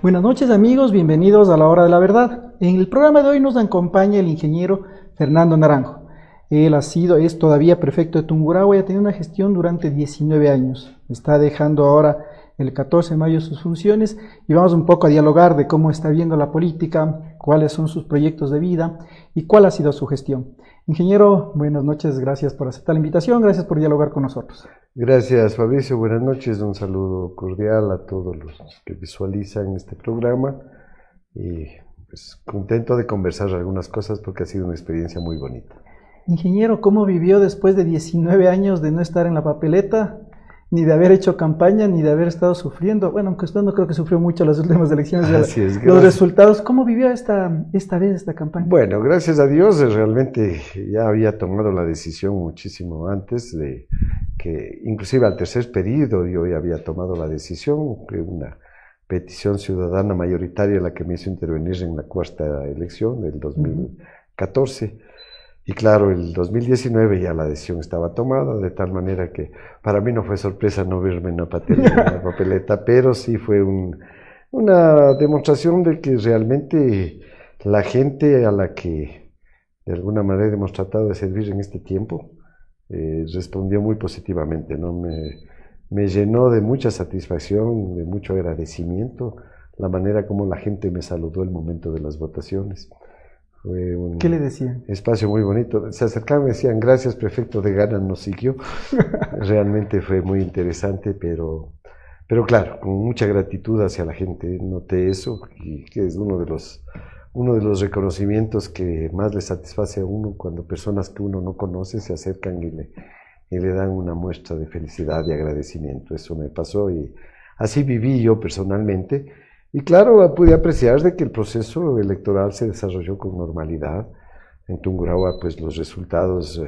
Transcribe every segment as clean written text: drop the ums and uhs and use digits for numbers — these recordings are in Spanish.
Buenas noches amigos, bienvenidos a la hora de la verdad. En el programa de hoy nos acompaña el ingeniero Fernando Naranjo. Él es todavía prefecto de Tungurahua y ha tenido una gestión durante 19 años. Está dejando ahora el 14 de mayo sus funciones y vamos un poco a dialogar de cómo está viendo la política, cuáles son sus proyectos de vida y cuál ha sido su gestión. Ingeniero, buenas noches, gracias por aceptar la invitación, gracias por dialogar con nosotros. Gracias, Fabricio, buenas noches, un saludo cordial a todos los que visualizan este programa y pues contento de conversar algunas cosas porque ha sido una experiencia muy bonita. Ingeniero, ¿cómo vivió después de 19 años de no estar en la papeleta, ni de haber hecho campaña, ni de haber estado sufriendo? Bueno, aunque usted no creo que sufrió mucho las últimas elecciones, Así es, los resultados. ¿Cómo vivió esta vez esta campaña? Bueno, gracias a Dios, realmente ya había tomado la decisión muchísimo antes de que, inclusive al tercer periodo, yo ya había tomado la decisión, que una petición ciudadana mayoritaria la que me hizo intervenir en la cuarta elección del 2014. Y claro, el 2019 ya la decisión estaba tomada, de tal manera que para mí no fue sorpresa no verme en la papeleta, pero sí fue una demostración de que realmente la gente a la que de alguna manera hemos tratado de servir en este tiempo respondió muy positivamente, ¿no? Me llenó de mucha satisfacción, de mucho agradecimiento, la manera como la gente me saludó el momento de las votaciones. Fue un ¿Qué le decían? espacio muy bonito. Se acercaban y me decían, gracias, prefecto de Ghana nos siguió. Realmente fue muy interesante, pero claro, con mucha gratitud hacia la gente. Noté eso, y que es uno de los reconocimientos que más le satisface a uno cuando personas que uno no conoce se acercan y le dan una muestra de felicidad y agradecimiento. Eso me pasó y así viví yo personalmente. Y claro, pude apreciar de que el proceso electoral se desarrolló con normalidad. En Tungurahua, pues los resultados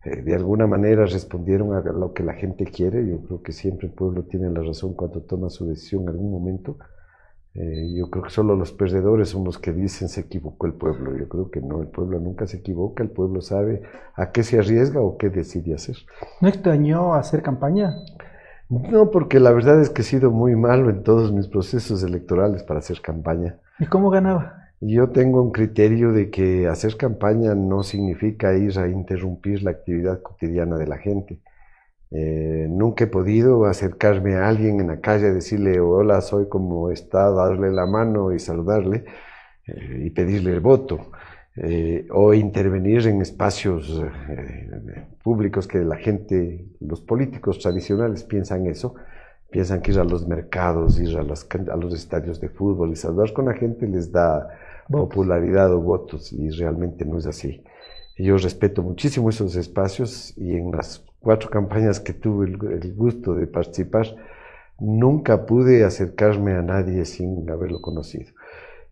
de alguna manera respondieron a lo que la gente quiere. Yo creo que siempre el pueblo tiene la razón cuando toma su decisión en algún momento. Yo creo que solo los perdedores son los que dicen se equivocó el pueblo. Yo creo que no, el pueblo nunca se equivoca, el pueblo sabe a qué se arriesga o qué decide hacer. ¿No extrañó hacer campaña? No, porque la verdad es que he sido muy malo en todos mis procesos electorales para hacer campaña. ¿Y cómo ganaba? Yo tengo un criterio de que hacer campaña no significa ir a interrumpir la actividad cotidiana de la gente. Nunca he podido acercarme a alguien en la calle, decirle hola, soy como está, darle la mano y saludarle y pedirle el voto. O intervenir en espacios públicos que la gente, los políticos tradicionales piensan eso, piensan que ir a los mercados, ir a los estadios de fútbol y saludar con la gente les da popularidad o votos, y realmente no es así. Yo respeto muchísimo esos espacios y en las 4 campañas que tuve el gusto de participar, nunca pude acercarme a nadie sin haberlo conocido.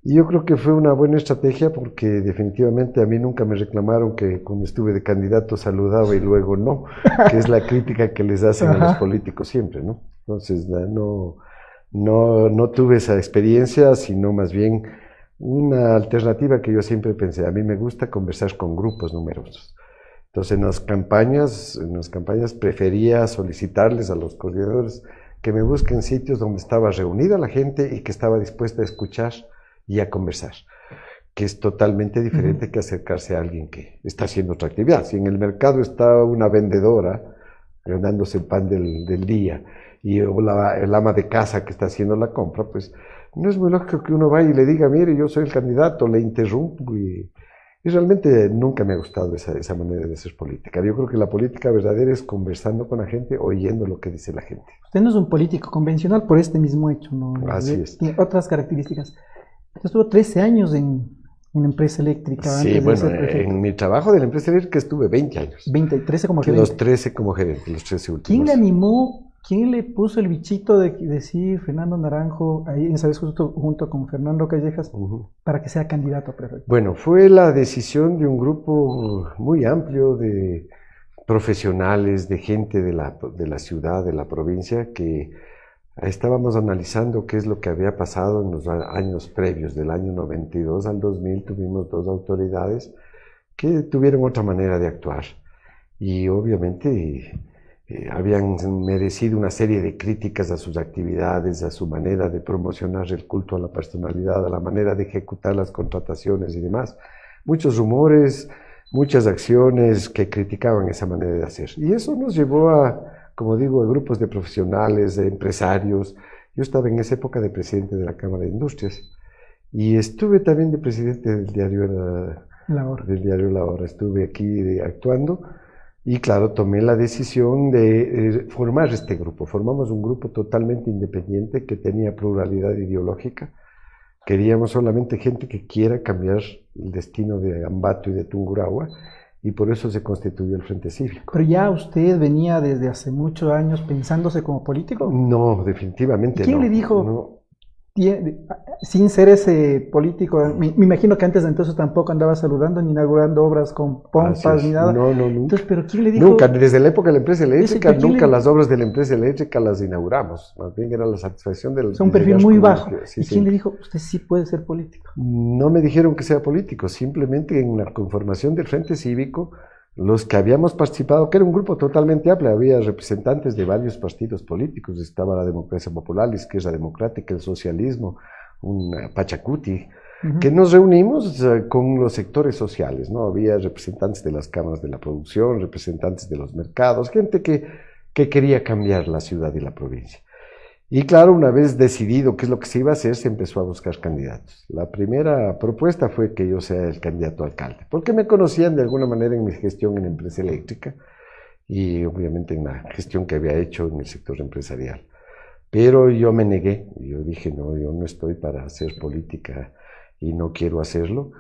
Y yo creo que fue una buena estrategia porque definitivamente a mí nunca me reclamaron que cuando estuve de candidato saludaba y luego no, que es la crítica que les hacen a los políticos siempre, ¿no? Entonces no tuve esa experiencia, sino más bien una alternativa que yo siempre pensé. A mí me gusta conversar con grupos numerosos. Entonces en las campañas prefería solicitarles a los coordinadores que me busquen sitios donde estaba reunida la gente y que estaba dispuesta a escuchar y a conversar, que es totalmente diferente que acercarse a alguien que está haciendo otra actividad. Si en el mercado está una vendedora ganándose el pan del día y el ama de casa que está haciendo la compra, pues no es muy lógico que uno vaya y le diga, mire, yo soy el candidato, le interrumpo y realmente nunca me ha gustado esa manera de hacer política. Yo creo que la política verdadera es conversando con la gente, oyendo lo que dice la gente. Usted no es un político convencional por este mismo hecho, ¿no? Así es. Tiene otras características. Usted estuvo 13 años en una empresa eléctrica. Sí, antes bueno, de ser prefecto. en mi trabajo de la empresa eléctrica estuve 20 años. 13 como gerente. Los 13 como gerente, los 13 últimos. ¿Quién le animó, quién le puso el bichito de decir Fernando Naranjo, ahí esa vez junto con Fernando Callejas, para que sea candidato a prefecto? Bueno, fue la decisión de un grupo muy amplio de profesionales, de gente de la ciudad, de la provincia, que estábamos analizando qué es lo que había pasado en los años previos, del año 92 al 2000, tuvimos 2 autoridades que tuvieron otra manera de actuar. Y obviamente habían merecido una serie de críticas a sus actividades, a su manera de promocionar el culto a la personalidad, a la manera de ejecutar las contrataciones y demás. Muchos rumores, muchas acciones que criticaban esa manera de hacer. Y eso nos llevó a, como digo, a grupos de profesionales, de empresarios. Yo estaba en esa época de presidente de la Cámara de Industrias y estuve también de presidente del diario La Hora. Estuve aquí actuando. Y claro, tomé la decisión de formar este grupo. Formamos un grupo totalmente independiente que tenía pluralidad ideológica. Queríamos solamente gente que quiera cambiar el destino de Ambato y de Tungurahua, y por eso se constituyó el Frente Cívico. ¿Pero ya usted venía desde hace muchos años pensándose como político? No, definitivamente no. ¿Quién le dijo? No. Sin ser ese político, me imagino que antes de entonces tampoco andaba saludando ni inaugurando obras con pompas ni nada. No, nunca. Entonces, ¿pero quién le dijo? Nunca, desde la época de la empresa eléctrica, nunca las obras de la empresa eléctrica las inauguramos. Más bien era la satisfacción del... Es un perfil muy bajo. Sí, ¿Y quién le dijo, usted sí puede ser político? No me dijeron que sea político, simplemente en la conformación del Frente Cívico, los que habíamos participado, que era un grupo totalmente amplio, había representantes de varios partidos políticos, estaba la Democracia Popular, la Izquierda Democrática, el Socialismo, un Pachacuti, que nos reunimos con los sectores sociales, ¿no? Había representantes de las cámaras de la producción, representantes de los mercados, gente que quería cambiar la ciudad y la provincia. Y claro, una vez decidido qué es lo que se iba a hacer, se empezó a buscar candidatos. La primera propuesta fue que yo sea el candidato a alcalde, porque me conocían de alguna manera en mi gestión en la empresa eléctrica y obviamente en la gestión que había hecho en el sector empresarial. Pero yo me negué, yo dije, no, yo no estoy para hacer política y no quiero hacerlo.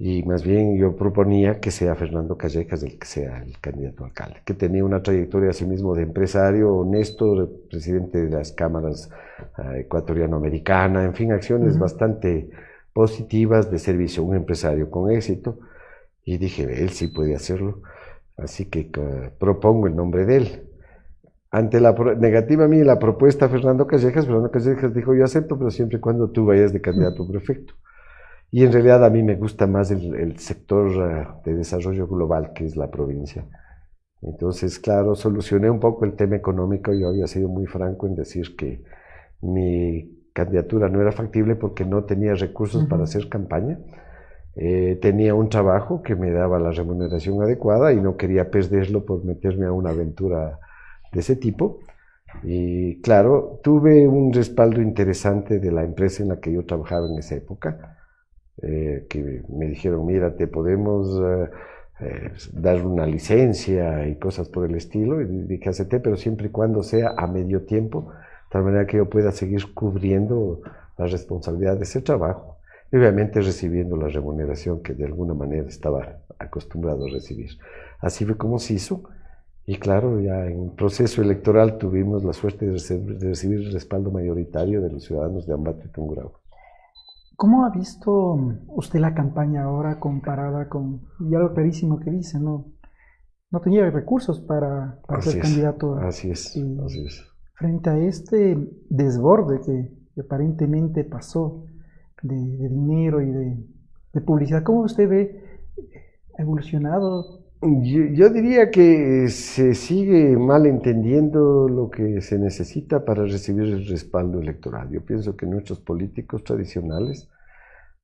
Y más bien yo proponía que sea Fernando Callejas el que sea el candidato a alcalde, que tenía una trayectoria asimismo de empresario honesto, presidente de las cámaras ecuatoriano-americana, en fin, acciones bastante positivas de servicio, un empresario con éxito. Y dije, él sí puede hacerlo, así que propongo el nombre de él. Ante la negativa mía, la propuesta Fernando Callejas dijo, yo acepto, pero siempre y cuando tú vayas de candidato prefecto. Y en realidad a mí me gusta más el sector de desarrollo global, que es la provincia. Entonces, claro, solucioné un poco el tema económico. Yo había sido muy franco en decir que mi candidatura no era factible porque no tenía recursos para hacer campaña. Tenía un trabajo que me daba la remuneración adecuada y no quería perderlo por meterme a una aventura de ese tipo. Y claro, tuve un respaldo interesante de la empresa en la que yo trabajaba en esa época. Que me dijeron, mira, te podemos dar una licencia y cosas por el estilo, y dije, acepté, pero siempre y cuando sea a medio tiempo, de tal manera que yo pueda seguir cubriendo la responsabilidad de ese trabajo, y obviamente recibiendo la remuneración que de alguna manera estaba acostumbrado a recibir. Así fue como se hizo, y claro, ya en el proceso electoral tuvimos la suerte de recibir el respaldo mayoritario de los ciudadanos de Ambato y Tungurahua. ¿Cómo ha visto usted la campaña ahora comparada con, ya lo clarísimo que dice, no tenía recursos para ser candidato? Así es. Frente a este desborde que aparentemente pasó de dinero y de publicidad, ¿cómo usted ve evolucionado? Yo diría que se sigue malentendiendo lo que se necesita para recibir el respaldo electoral. Yo pienso que nuestros políticos tradicionales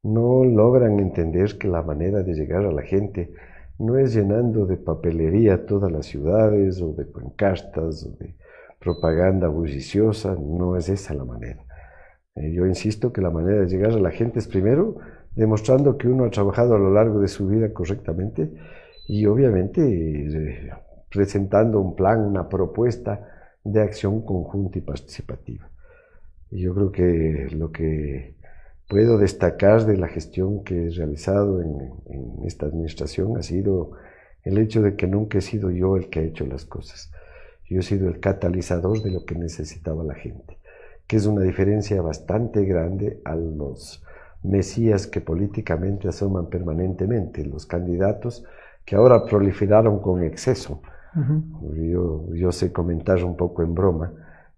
no logran entender que la manera de llegar a la gente no es llenando de papelería todas las ciudades o de pancartas o de propaganda bulliciosa, no es esa la manera. Yo insisto que la manera de llegar a la gente es primero demostrando que uno ha trabajado a lo largo de su vida correctamente y obviamente presentando un plan, una propuesta de acción conjunta y participativa. Y yo creo que lo que puedo destacar de la gestión que he realizado en esta administración ha sido el hecho de que nunca he sido yo el que ha hecho las cosas. Yo he sido el catalizador de lo que necesitaba la gente, que es una diferencia bastante grande a los mesías que políticamente asoman permanentemente, los candidatos que ahora proliferaron con exceso. Yo sé comentar un poco en broma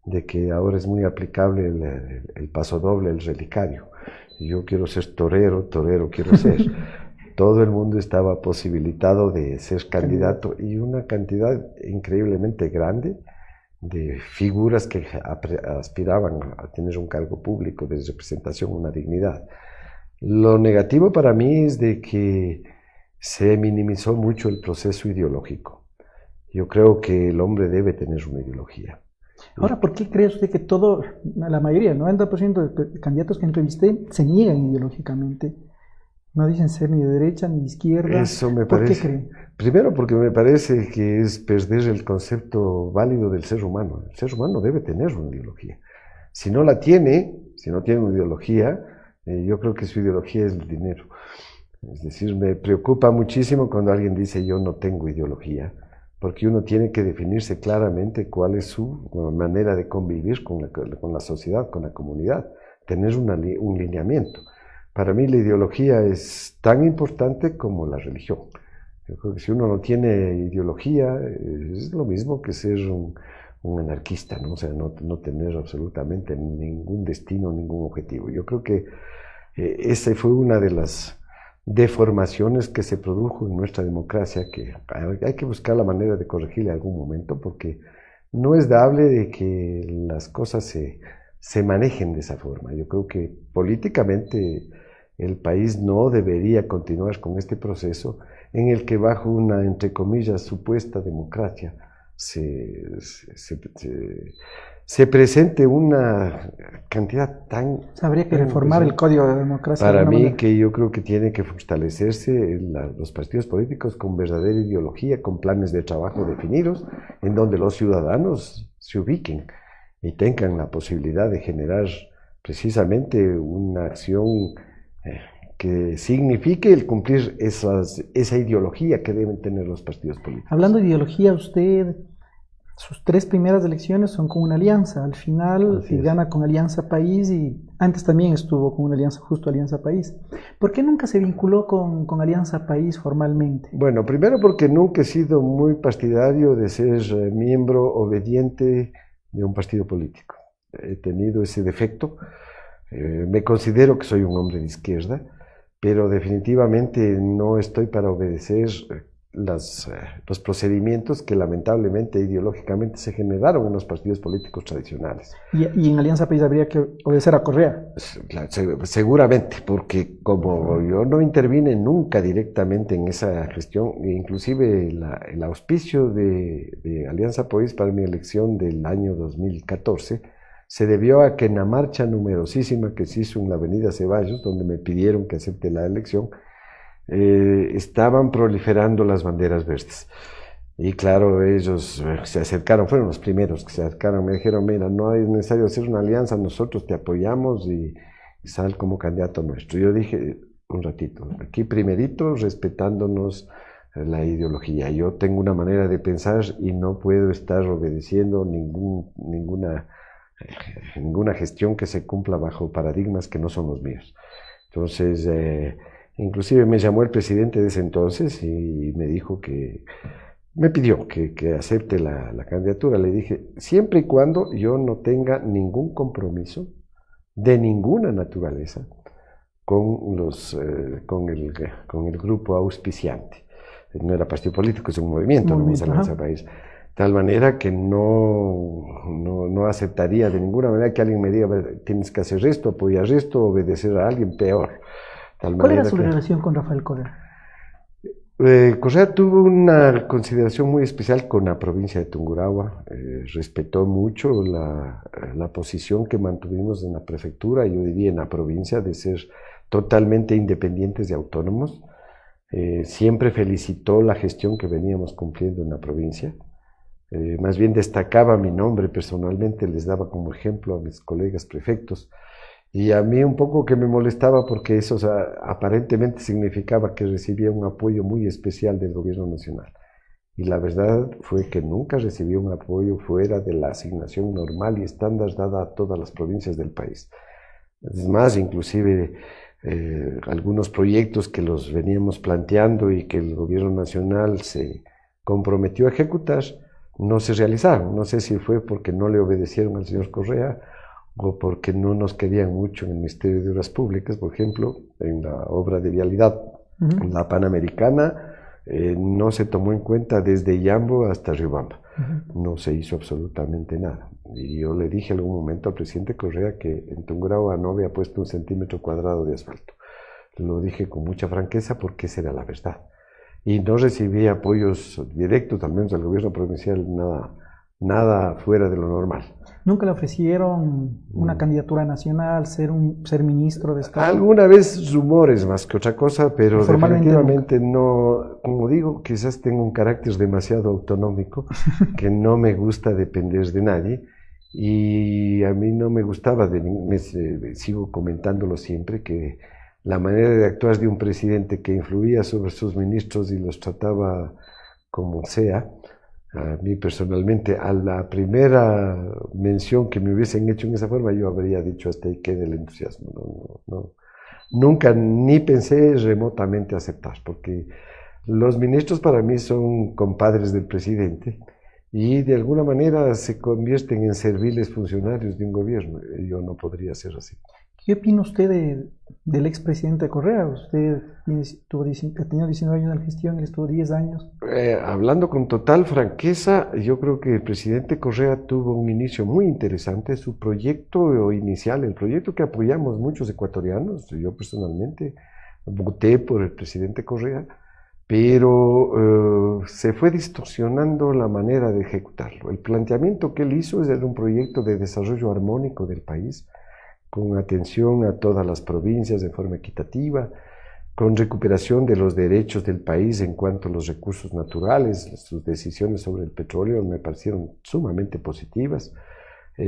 de que ahora es muy aplicable el paso doble, el relicario. Yo quiero ser torero, torero quiero ser. todo el mundo estaba posibilitado de ser candidato y una cantidad increíblemente grande de figuras que aspiraban a tener un cargo público de representación, una dignidad. Lo negativo para mí es de que se minimizó mucho el proceso ideológico. Yo creo que el hombre debe tener una ideología. Ahora, ¿por qué cree usted que la mayoría, el 90% de candidatos que entrevisté, se niegan ideológicamente? No dicen ser ni de derecha ni de izquierda. Eso me ¿Por parece. qué cree? Primero, porque me parece que es perder el concepto válido del ser humano. El ser humano debe tener una ideología. Si no la tiene, si no tiene una ideología, yo creo que su ideología es el dinero. Es decir, me preocupa muchísimo cuando alguien dice yo no tengo ideología, porque uno tiene que definirse claramente cuál es su manera de convivir con la sociedad, con la comunidad, tener un lineamiento. Para mí la ideología es tan importante como la religión. Yo creo que si uno no tiene ideología, es lo mismo que ser un anarquista, ¿no? O sea, no tener absolutamente ningún destino, ningún objetivo. Yo creo que esa fue una de las deformaciones que se produjo en nuestra democracia, que hay que buscar la manera de corregirle en algún momento, porque no es dable de que las cosas se manejen de esa forma. Yo creo que políticamente el país no debería continuar con este proceso en el que bajo una, entre comillas, supuesta democracia se presente una cantidad tan... Habría que reformar el Código de Democracia. Para mí, que yo creo que tiene que fortalecerse los partidos políticos con verdadera ideología, con planes de trabajo definidos, en donde los ciudadanos se ubiquen y tengan la posibilidad de generar precisamente una acción que signifique el cumplir esa ideología que deben tener los partidos políticos. Hablando de ideología, usted, sus 3 primeras elecciones son con una alianza. Al final gana con Alianza País y antes también estuvo con una alianza, justo Alianza País. ¿Por qué nunca se vinculó con Alianza País formalmente? Bueno, primero porque nunca he sido muy partidario de ser miembro obediente de un partido político. He tenido ese defecto. Me considero que soy un hombre de izquierda, pero definitivamente no estoy para obedecer los procedimientos que lamentablemente ideológicamente se generaron en los partidos políticos tradicionales. ¿Y en Alianza País habría que obedecer a Correa? Seguramente, porque como yo no intervine nunca directamente en esa gestión, inclusive el auspicio de Alianza País para mi elección del año 2014 se debió a que en la marcha numerosísima que se hizo en la avenida Ceballos, donde me pidieron que acepte la elección, estaban proliferando las banderas verdes. Y claro, ellos se acercaron, fueron los primeros que se acercaron, me dijeron, mira, no es necesario hacer una alianza, nosotros te apoyamos y sal como candidato nuestro. Yo dije, un ratito, aquí primerito, respetándonos la ideología. Yo tengo una manera de pensar y no puedo estar obedeciendo ninguna gestión que se cumpla bajo paradigmas que no son los míos. Entonces, inclusive me llamó el presidente de ese entonces y me dijo me pidió que acepte la candidatura. Le dije, siempre y cuando yo no tenga ningún compromiso de ninguna naturaleza con el grupo auspiciante. No era partido político, es un movimiento, no es Alianza País. Tal manera que no aceptaría de ninguna manera que alguien me diga, tienes que hacer esto, apoyar esto, obedecer a alguien, peor. ¿Cuál era su relación con Rafael Correa? Correa tuvo una consideración muy especial con la provincia de Tungurahua, respetó mucho la posición que mantuvimos en la prefectura, yo diría en la provincia, de ser totalmente independientes y autónomos. Siempre felicitó la gestión que veníamos cumpliendo en la provincia. Más bien destacaba mi nombre personalmente, les daba como ejemplo a mis colegas prefectos. Y a mí un poco que me molestaba porque eso, o sea, aparentemente significaba que recibía un apoyo muy especial del gobierno nacional. Y la verdad fue que nunca recibí un apoyo fuera de la asignación normal y estándar dada a todas las provincias del país. Es más, inclusive algunos proyectos que los veníamos planteando y que el gobierno nacional se comprometió a ejecutar, no se realizaron. No sé si fue porque no le obedecieron al señor Correa o porque no nos querían mucho en el Ministerio de Obras Públicas, por ejemplo, en la obra de vialidad La Panamericana no se tomó en cuenta desde Yambo hasta Riobamba. No se hizo absolutamente nada. Y yo le dije en algún momento al presidente Correa que en Tungurahua no había puesto 1 centímetro cuadrado de asfalto. Lo dije con mucha franqueza porque esa era la verdad. Y no recibí apoyos directos, al menos del gobierno provincial, nada fuera de lo normal. ¿Nunca le ofrecieron una candidatura nacional, ser ministro de Estado? Alguna vez rumores más que otra cosa, pero definitivamente nunca. No, como digo, quizás tengo un carácter demasiado autonómico, que no me gusta depender de nadie, y a mí no me gustaba, sigo comentándolo siempre, que la manera de actuar de un presidente que influía sobre sus ministros y los trataba como sea. A mí personalmente, a la primera mención que me hubiesen hecho en esa forma, yo habría dicho hasta ahí quede el entusiasmo. Nunca ni pensé remotamente aceptar, porque los ministros para mí son compadres del presidente y de alguna manera se convierten en serviles funcionarios de un gobierno. Yo no podría ser así. ¿Qué opina usted del expresidente Correa? Usted ha tenido 19 años de gestión, él estuvo 10 años. Hablando con total franqueza, yo creo que el presidente Correa tuvo un inicio muy interesante. Su proyecto inicial, el proyecto que apoyamos muchos ecuatorianos, yo personalmente voté por el presidente Correa, pero se fue distorsionando la manera de ejecutarlo. El planteamiento que él hizo era un proyecto de desarrollo armónico del país, con atención a todas las provincias de forma equitativa, con recuperación de los derechos del país en cuanto a los recursos naturales. Sus decisiones sobre el petróleo me parecieron sumamente positivas.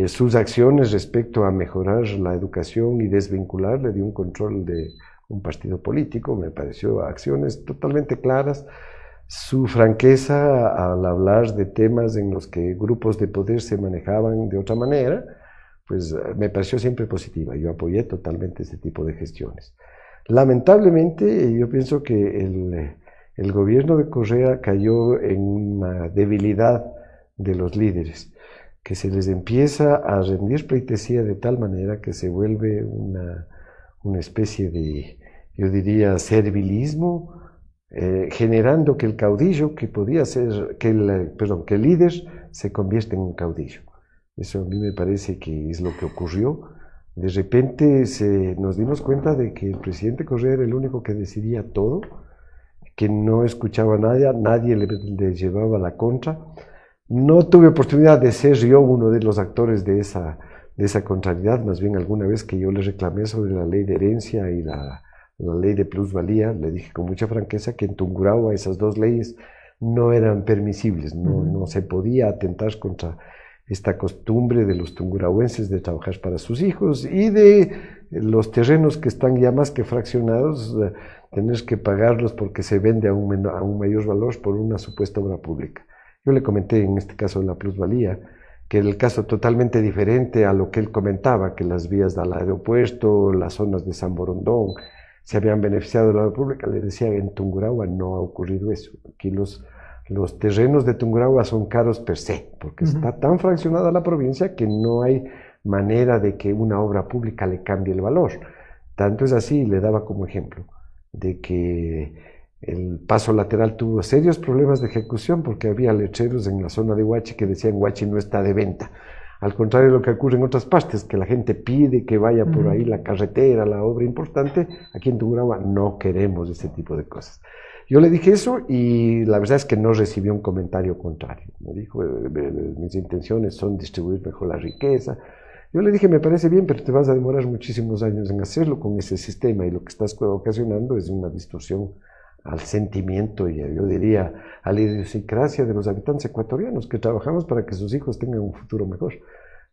Sus acciones respecto a mejorar la educación y desvincularle de un control de un partido político me pareció acciones totalmente claras. Su franqueza al hablar de temas en los que grupos de poder se manejaban de otra manera, pues me pareció siempre positiva. Yo apoyé totalmente este tipo de gestiones. Lamentablemente, yo pienso que el gobierno de Correa cayó en una debilidad de los líderes, que se les empieza a rendir pleitesía de tal manera que se vuelve una especie de, yo diría, servilismo, generando que el caudillo, que podía ser, que el líder se convierte en un caudillo. Eso a mí me parece que es lo que ocurrió. De repente nos dimos cuenta de que el presidente Correa era el único que decidía todo, que no escuchaba a nadie le llevaba la contra. No tuve oportunidad de ser yo uno de los actores de esa contrariedad, más bien alguna vez que yo le reclamé sobre la ley de herencia y la ley de plusvalía, le dije con mucha franqueza que en Tungurahua esas dos leyes no eran permisibles, no se podía atentar contra esta costumbre de los tungurahuenses de trabajar para sus hijos y de los terrenos que están ya más que fraccionados, tener que pagarlos porque se vende a un mayor valor por una supuesta obra pública. Yo le comenté en este caso de la plusvalía, que era el caso totalmente diferente a lo que él comentaba, que las vías del aeropuerto, las zonas de San Borondón, se habían beneficiado de la obra pública. Le decía, en Tungurahua no ha ocurrido eso. Aquí los terrenos de Tungurahua son caros per se, porque está tan fraccionada la provincia que no hay manera de que una obra pública le cambie el valor. Tanto es así, le daba como ejemplo, de que el paso lateral tuvo serios problemas de ejecución porque había letreros en la zona de Huachi que decían Huachi no está de venta. Al contrario de lo que ocurre en otras partes, que la gente pide que vaya por ahí la carretera, la obra importante, aquí en Tungurahua no queremos ese tipo de cosas. Yo le dije eso y la verdad es que no recibí un comentario contrario. Me dijo, mis intenciones son distribuir mejor la riqueza. Yo le dije, me parece bien, pero te vas a demorar muchísimos años en hacerlo con ese sistema y lo que estás ocasionando es una distorsión al sentimiento y yo diría a la idiosincrasia de los habitantes ecuatorianos que trabajamos para que sus hijos tengan un futuro mejor.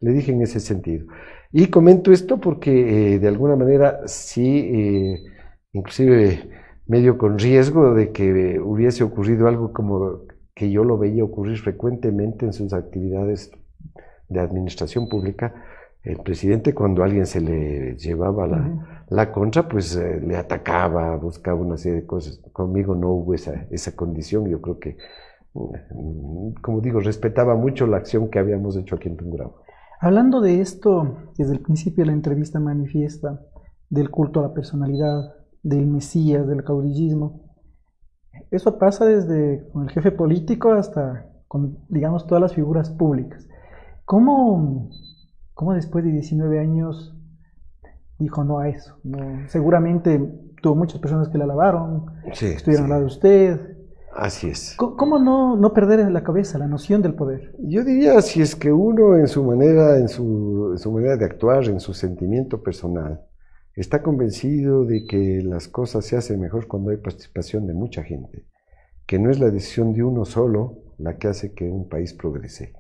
Le dije en ese sentido. Y comento esto porque de alguna manera sí, inclusive medio con riesgo de que hubiese ocurrido algo como que yo lo veía ocurrir frecuentemente en sus actividades de administración pública. El presidente, cuando a alguien se le llevaba la contra, pues le atacaba, buscaba una serie de cosas. Conmigo no hubo esa condición. Yo creo que, como digo, respetaba mucho la acción que habíamos hecho aquí en Tungurahua. Hablando de esto, desde el principio de la entrevista manifiesta del culto a la personalidad, del Mesías, del caudillismo. Eso pasa desde con el jefe político hasta con, digamos, todas las figuras públicas. ¿Cómo, cómo después de 19 años dijo no a eso? No, seguramente tuvo muchas personas que la alabaron, Sí, que estuvieron al sí, lado de usted. así es. ¿Cómo no perder en la cabeza la noción del poder? Yo diría, si es que uno en su manera, en su manera de actuar, en su sentimiento personal, está convencido de que las cosas se hacen mejor cuando hay participación de mucha gente, que no es la decisión de uno solo la que hace que un país progrese,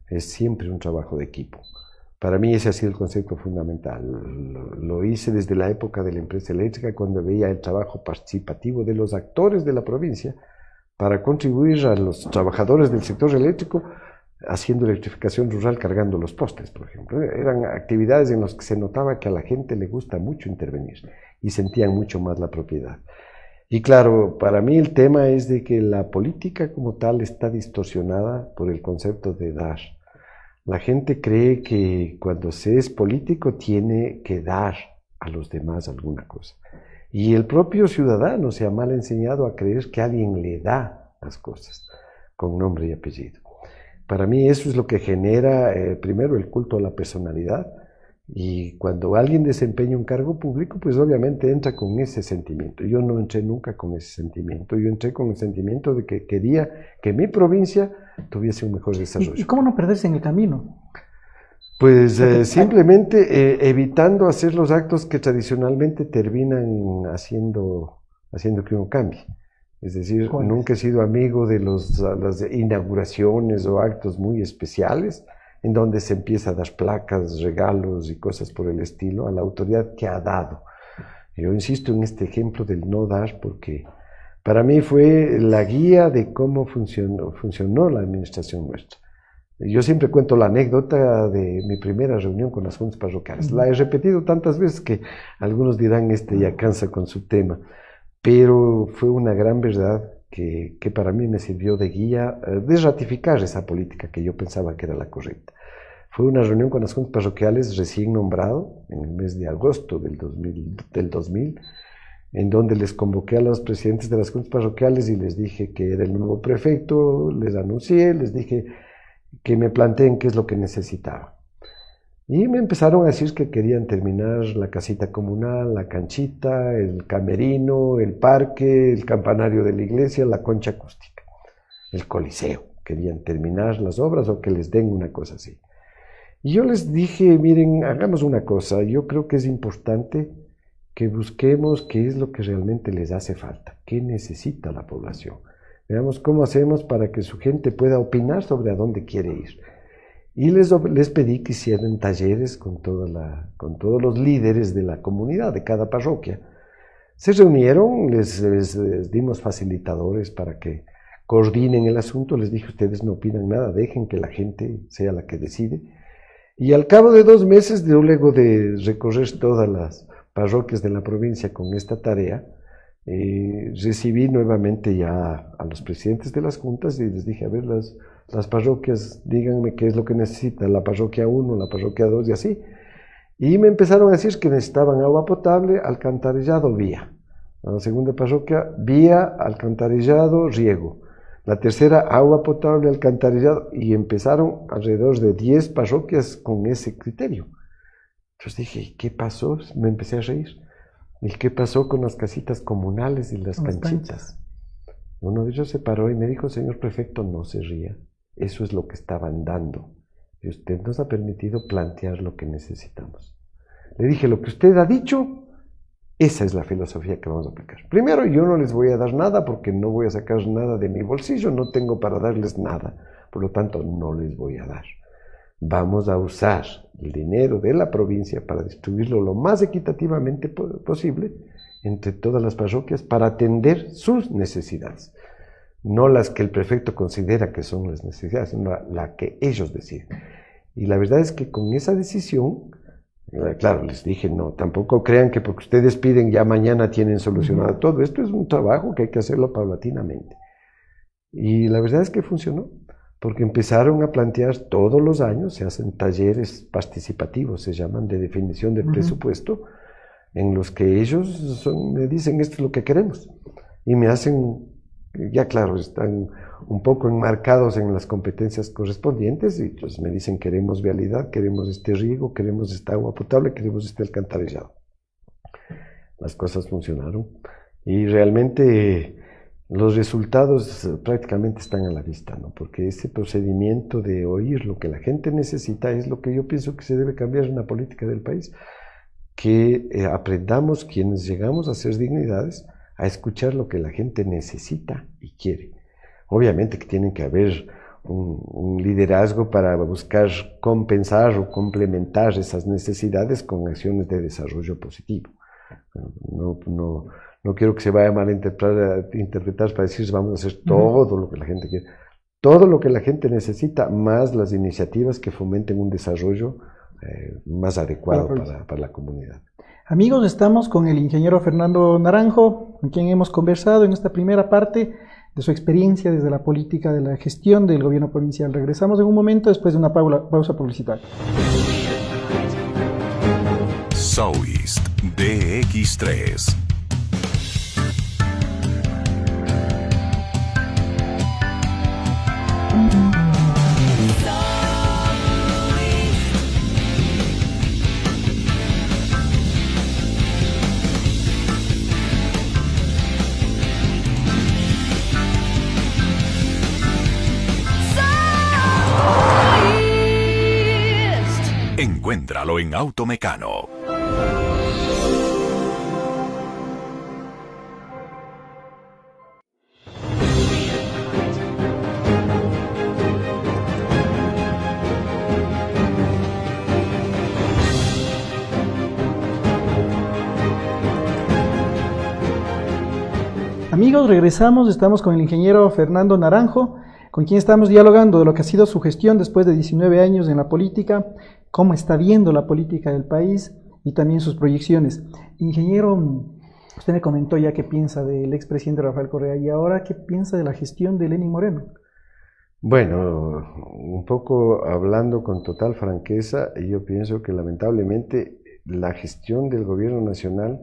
es siempre un trabajo de equipo. Para mí ese ha sido el concepto fundamental. Lo hice desde la época de la empresa eléctrica, cuando veía el trabajo participativo de los actores de la provincia para contribuir a los trabajadores del sector eléctrico haciendo electrificación rural, cargando los postes, por ejemplo. Eran actividades en las que se notaba que a la gente le gusta mucho intervenir y sentían mucho más la propiedad. Y claro, para mí el tema es de que la política como tal está distorsionada por el concepto de dar. La gente cree que cuando se es político tiene que dar a los demás alguna cosa. Y el propio ciudadano se ha mal enseñado a creer que alguien le da las cosas con nombre y apellido. Para mí eso es lo que genera primero el culto a la personalidad, y cuando alguien desempeña un cargo público, pues obviamente entra con ese sentimiento. Yo no entré nunca con ese sentimiento, yo entré con el sentimiento de que quería que mi provincia tuviese un mejor desarrollo. ¿Y cómo no perderse en el camino? Pues simplemente evitando hacer los actos que tradicionalmente terminan haciendo que uno cambie. Es decir, nunca he sido amigo de las inauguraciones o actos muy especiales en donde se empieza a dar placas, regalos y cosas por el estilo a la autoridad que ha dado. Yo insisto en este ejemplo del no dar porque para mí fue la guía de cómo funcionó la administración nuestra. Yo siempre cuento la anécdota de mi primera reunión con las juntas parroquiales. La he repetido tantas veces que algunos dirán ya cansa con su tema, pero fue una gran verdad que para mí me sirvió de guía, de ratificar esa política que yo pensaba que era la correcta. Fue una reunión con las juntas parroquiales recién nombrado, en el mes de agosto del 2000, en donde les convoqué a los presidentes de las juntas parroquiales y les dije que era el nuevo prefecto, les anuncié, les dije que me planteen qué es lo que necesitaba. Y me empezaron a decir que querían terminar la casita comunal, la canchita, el camerino, el parque, el campanario de la iglesia, la concha acústica, el coliseo. Querían terminar las obras o que les den una cosa así. Y yo les dije, miren, hagamos una cosa, yo creo que es importante que busquemos qué es lo que realmente les hace falta, qué necesita la población. Veamos cómo hacemos para que su gente pueda opinar sobre a dónde quiere ir. Y les pedí que hicieran talleres con todos los líderes de la comunidad, de cada parroquia. Se reunieron, les dimos facilitadores para que coordinen el asunto. Les dije, ustedes no opinan nada, dejen que la gente sea la que decide. Y al cabo de 2 meses, luego de recorrer todas las parroquias de la provincia con esta tarea, recibí nuevamente ya a los presidentes de las juntas y les dije, a ver, las parroquias, díganme qué es lo que necesita, la parroquia 1, la parroquia 2 y así. Y me empezaron a decir que necesitaban agua potable, alcantarillado, vía. A la segunda parroquia, vía, alcantarillado, riego. La tercera, agua potable, alcantarillado. Y empezaron alrededor de 10 parroquias con ese criterio. Entonces dije, ¿qué pasó? Me empecé a reír. ¿Y qué pasó con las casitas comunales y las canchitas? Uno de ellos se paró y me dijo, señor prefecto, no se ría. Eso es lo que estaban dando. Y usted nos ha permitido plantear lo que necesitamos. Le dije, lo que usted ha dicho, esa es la filosofía que vamos a aplicar. Primero, yo no les voy a dar nada porque no voy a sacar nada de mi bolsillo, no tengo para darles nada. Por lo tanto, no les voy a dar. Vamos a usar el dinero de la provincia para distribuirlo lo más equitativamente posible entre todas las parroquias para atender sus necesidades. No las que el prefecto considera que son las necesidades, sino la que ellos deciden. Y la verdad es que con esa decisión, claro, les dije, no, tampoco crean que porque ustedes piden ya mañana tienen solucionado todo. Esto es un trabajo que hay que hacerlo paulatinamente. Y la verdad es que funcionó, porque empezaron a plantear todos los años, se hacen talleres participativos, se llaman de definición del presupuesto, en los que ellos me dicen esto es lo que queremos y me hacen, ya claro, están un poco enmarcados en las competencias correspondientes y pues me dicen queremos vialidad, queremos este riego, queremos esta agua potable, queremos este alcantarillado. Las cosas funcionaron y realmente los resultados prácticamente están a la vista, ¿no? Porque ese procedimiento de oír lo que la gente necesita es lo que yo pienso que se debe cambiar en la política del país, que aprendamos quienes llegamos a ser dignidades a escuchar lo que la gente necesita y quiere. Obviamente que tiene que haber un liderazgo para buscar compensar o complementar esas necesidades con acciones de desarrollo positivo. No quiero que se vaya a malinterpretar para decir vamos a hacer todo lo que la gente quiere. Todo lo que la gente necesita, más las iniciativas que fomenten un desarrollo más adecuado para la comunidad. Amigos, estamos con el ingeniero Fernando Naranjo, con quien hemos conversado en esta primera parte de su experiencia desde la política de la gestión del gobierno provincial. Regresamos en un momento después de una pausa publicitaria. Southeast DX3. Encuéntralo en Automecano. Amigos, regresamos, estamos con el ingeniero Fernando Naranjo, con quien estamos dialogando de lo que ha sido su gestión después de 19 años en la política, cómo está viendo la política del país y también sus proyecciones. Ingeniero, usted me comentó ya qué piensa del expresidente Rafael Correa y ahora qué piensa de la gestión de Lenín Moreno. Bueno, un poco hablando con total franqueza, yo pienso que lamentablemente la gestión del gobierno nacional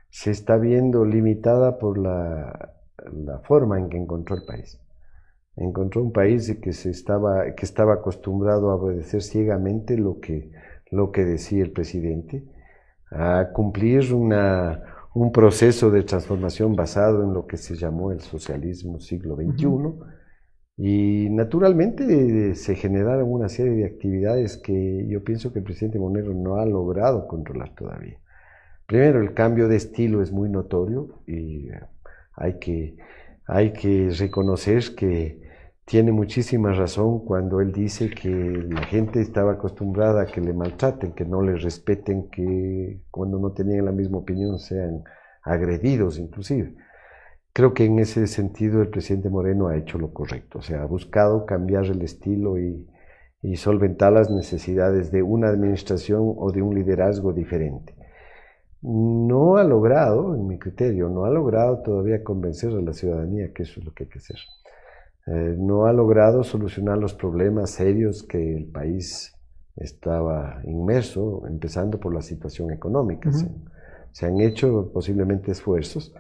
se está viendo limitada por la forma en que encontró el país. Encontró un país que estaba acostumbrado a obedecer ciegamente lo que decía el presidente, a cumplir un proceso de transformación basado en lo que se llamó el socialismo siglo XXI, y naturalmente se generaron una serie de actividades que yo pienso que el presidente Monero no ha logrado controlar todavía. Primero, el cambio de estilo es muy notorio y hay que reconocer que tiene muchísima razón cuando él dice que la gente estaba acostumbrada a que le maltraten, que no le respeten, que cuando no tenían la misma opinión sean agredidos inclusive. Creo que en ese sentido el presidente Moreno ha hecho lo correcto, o sea, ha buscado cambiar el estilo y solventar las necesidades de una administración o de un liderazgo diferente. No ha logrado, en mi criterio, no ha logrado todavía convencer a la ciudadanía que eso es lo que hay que hacer. No ha logrado solucionar los problemas serios que el país estaba inmerso, empezando por la situación económica. Se han hecho posiblemente esfuerzos,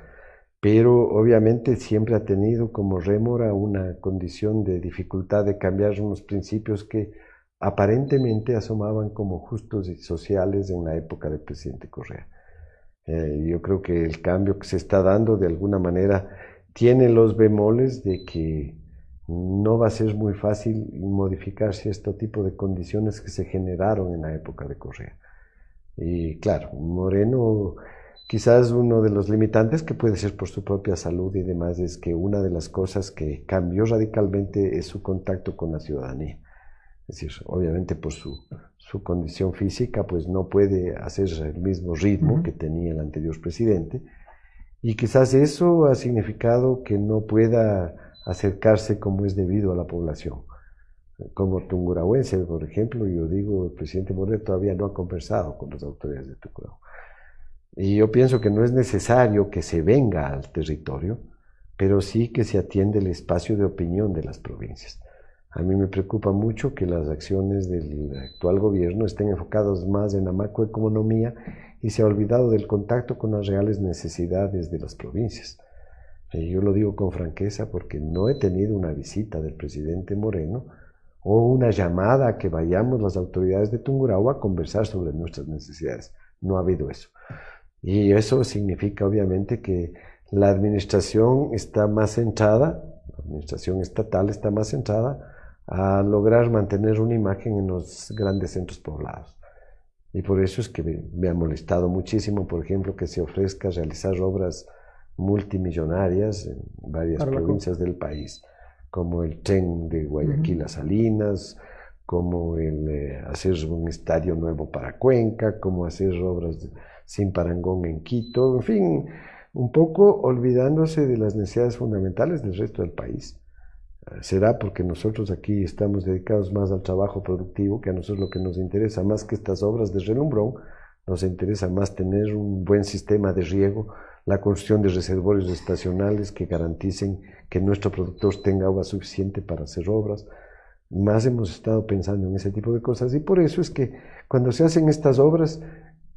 pero obviamente siempre ha tenido como rémora una condición de dificultad de cambiar unos principios que aparentemente asomaban como justos y sociales en la época del presidente Correa. Yo creo que el cambio que se está dando de alguna manera tiene los bemoles de que no va a ser muy fácil modificar cierto tipo de condiciones que se generaron en la época de Correa. Y claro, Moreno, quizás uno de los limitantes que puede ser por su propia salud y demás, es que una de las cosas que cambió radicalmente es su contacto con la ciudadanía. Es decir, obviamente por su condición física, pues no puede hacer el mismo ritmo que tenía el anterior presidente, y quizás eso ha significado que no pueda acercarse como es debido a la población. Como tungurahuense, por ejemplo, yo digo, el presidente Moreno todavía no ha conversado con las autoridades de Tungurahua. Y yo pienso que no es necesario que se venga al territorio, pero sí que se atiende el espacio de opinión de las provincias. A mí me preocupa mucho que las acciones del actual gobierno estén enfocadas más en la macroeconomía y se ha olvidado del contacto con las reales necesidades de las provincias. Y yo lo digo con franqueza porque no he tenido una visita del presidente Moreno o una llamada a que vayamos las autoridades de Tungurahua a conversar sobre nuestras necesidades. No ha habido eso. Y eso significa obviamente que la administración está más centrada, la administración estatal está más centrada a lograr mantener una imagen en los grandes centros poblados. Y por eso es que me ha molestado muchísimo, por ejemplo, que se ofrezca realizar obras multimillonarias en varias provincias del país, como el tren de Guayaquil a Salinas, como el hacer un estadio nuevo para Cuenca, como hacer obras sin parangón en Quito, en fin, un poco olvidándose de las necesidades fundamentales del resto del país. Será porque nosotros aquí estamos dedicados más al trabajo productivo, que a nosotros lo que nos interesa más que estas obras de relumbrón, nos interesa más tener un buen sistema de riego, la construcción de reservorios estacionales que garanticen que nuestro productor tenga agua suficiente para hacer obras. Más hemos estado pensando en ese tipo de cosas y por eso es que cuando se hacen estas obras,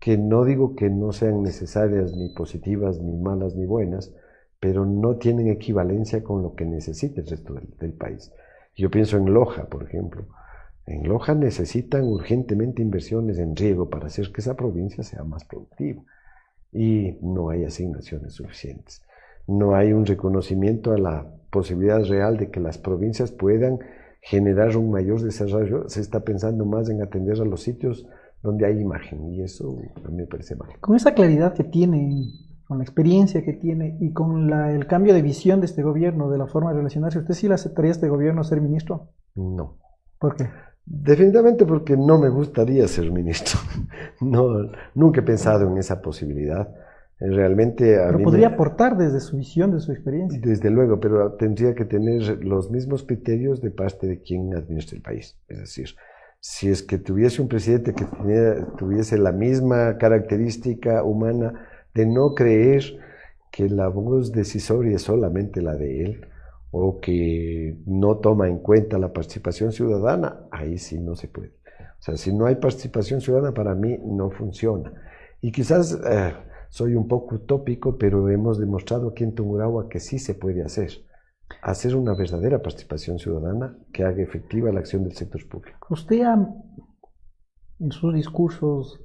que no digo que no sean necesarias, ni positivas, ni malas, ni buenas, pero no tienen equivalencia con lo que necesita el resto del país. Yo pienso en Loja, por ejemplo. En Loja necesitan urgentemente inversiones en riego para hacer que esa provincia sea más productiva. Y no hay asignaciones suficientes. No hay un reconocimiento a la posibilidad real de que las provincias puedan generar un mayor desarrollo. Se está pensando más en atender a los sitios donde hay imagen, y eso a mí me parece mal. Con esa claridad que tiene, con la experiencia que tiene y con el cambio de visión de este gobierno, de la forma de relacionarse, ¿usted sí le aceptaría a este gobierno ser ministro? No. ¿Por qué? Definitivamente porque no me gustaría ser ministro. No, nunca he pensado en esa posibilidad. Realmente a pero mí podría aportar desde su visión, de su experiencia. Desde luego, pero tendría que tener los mismos criterios de parte de quien administra el país. Es decir, si es que tuviese un presidente que tuviese la misma característica humana de no creer que la voz decisoria es solamente la de él, o que no toma en cuenta la participación ciudadana, ahí sí no se puede. O sea, si no hay participación ciudadana, para mí no funciona. Y quizás soy un poco utópico, pero hemos demostrado aquí en Tungurahua que sí se puede hacer una verdadera participación ciudadana que haga efectiva la acción del sector público. Usted en sus discursos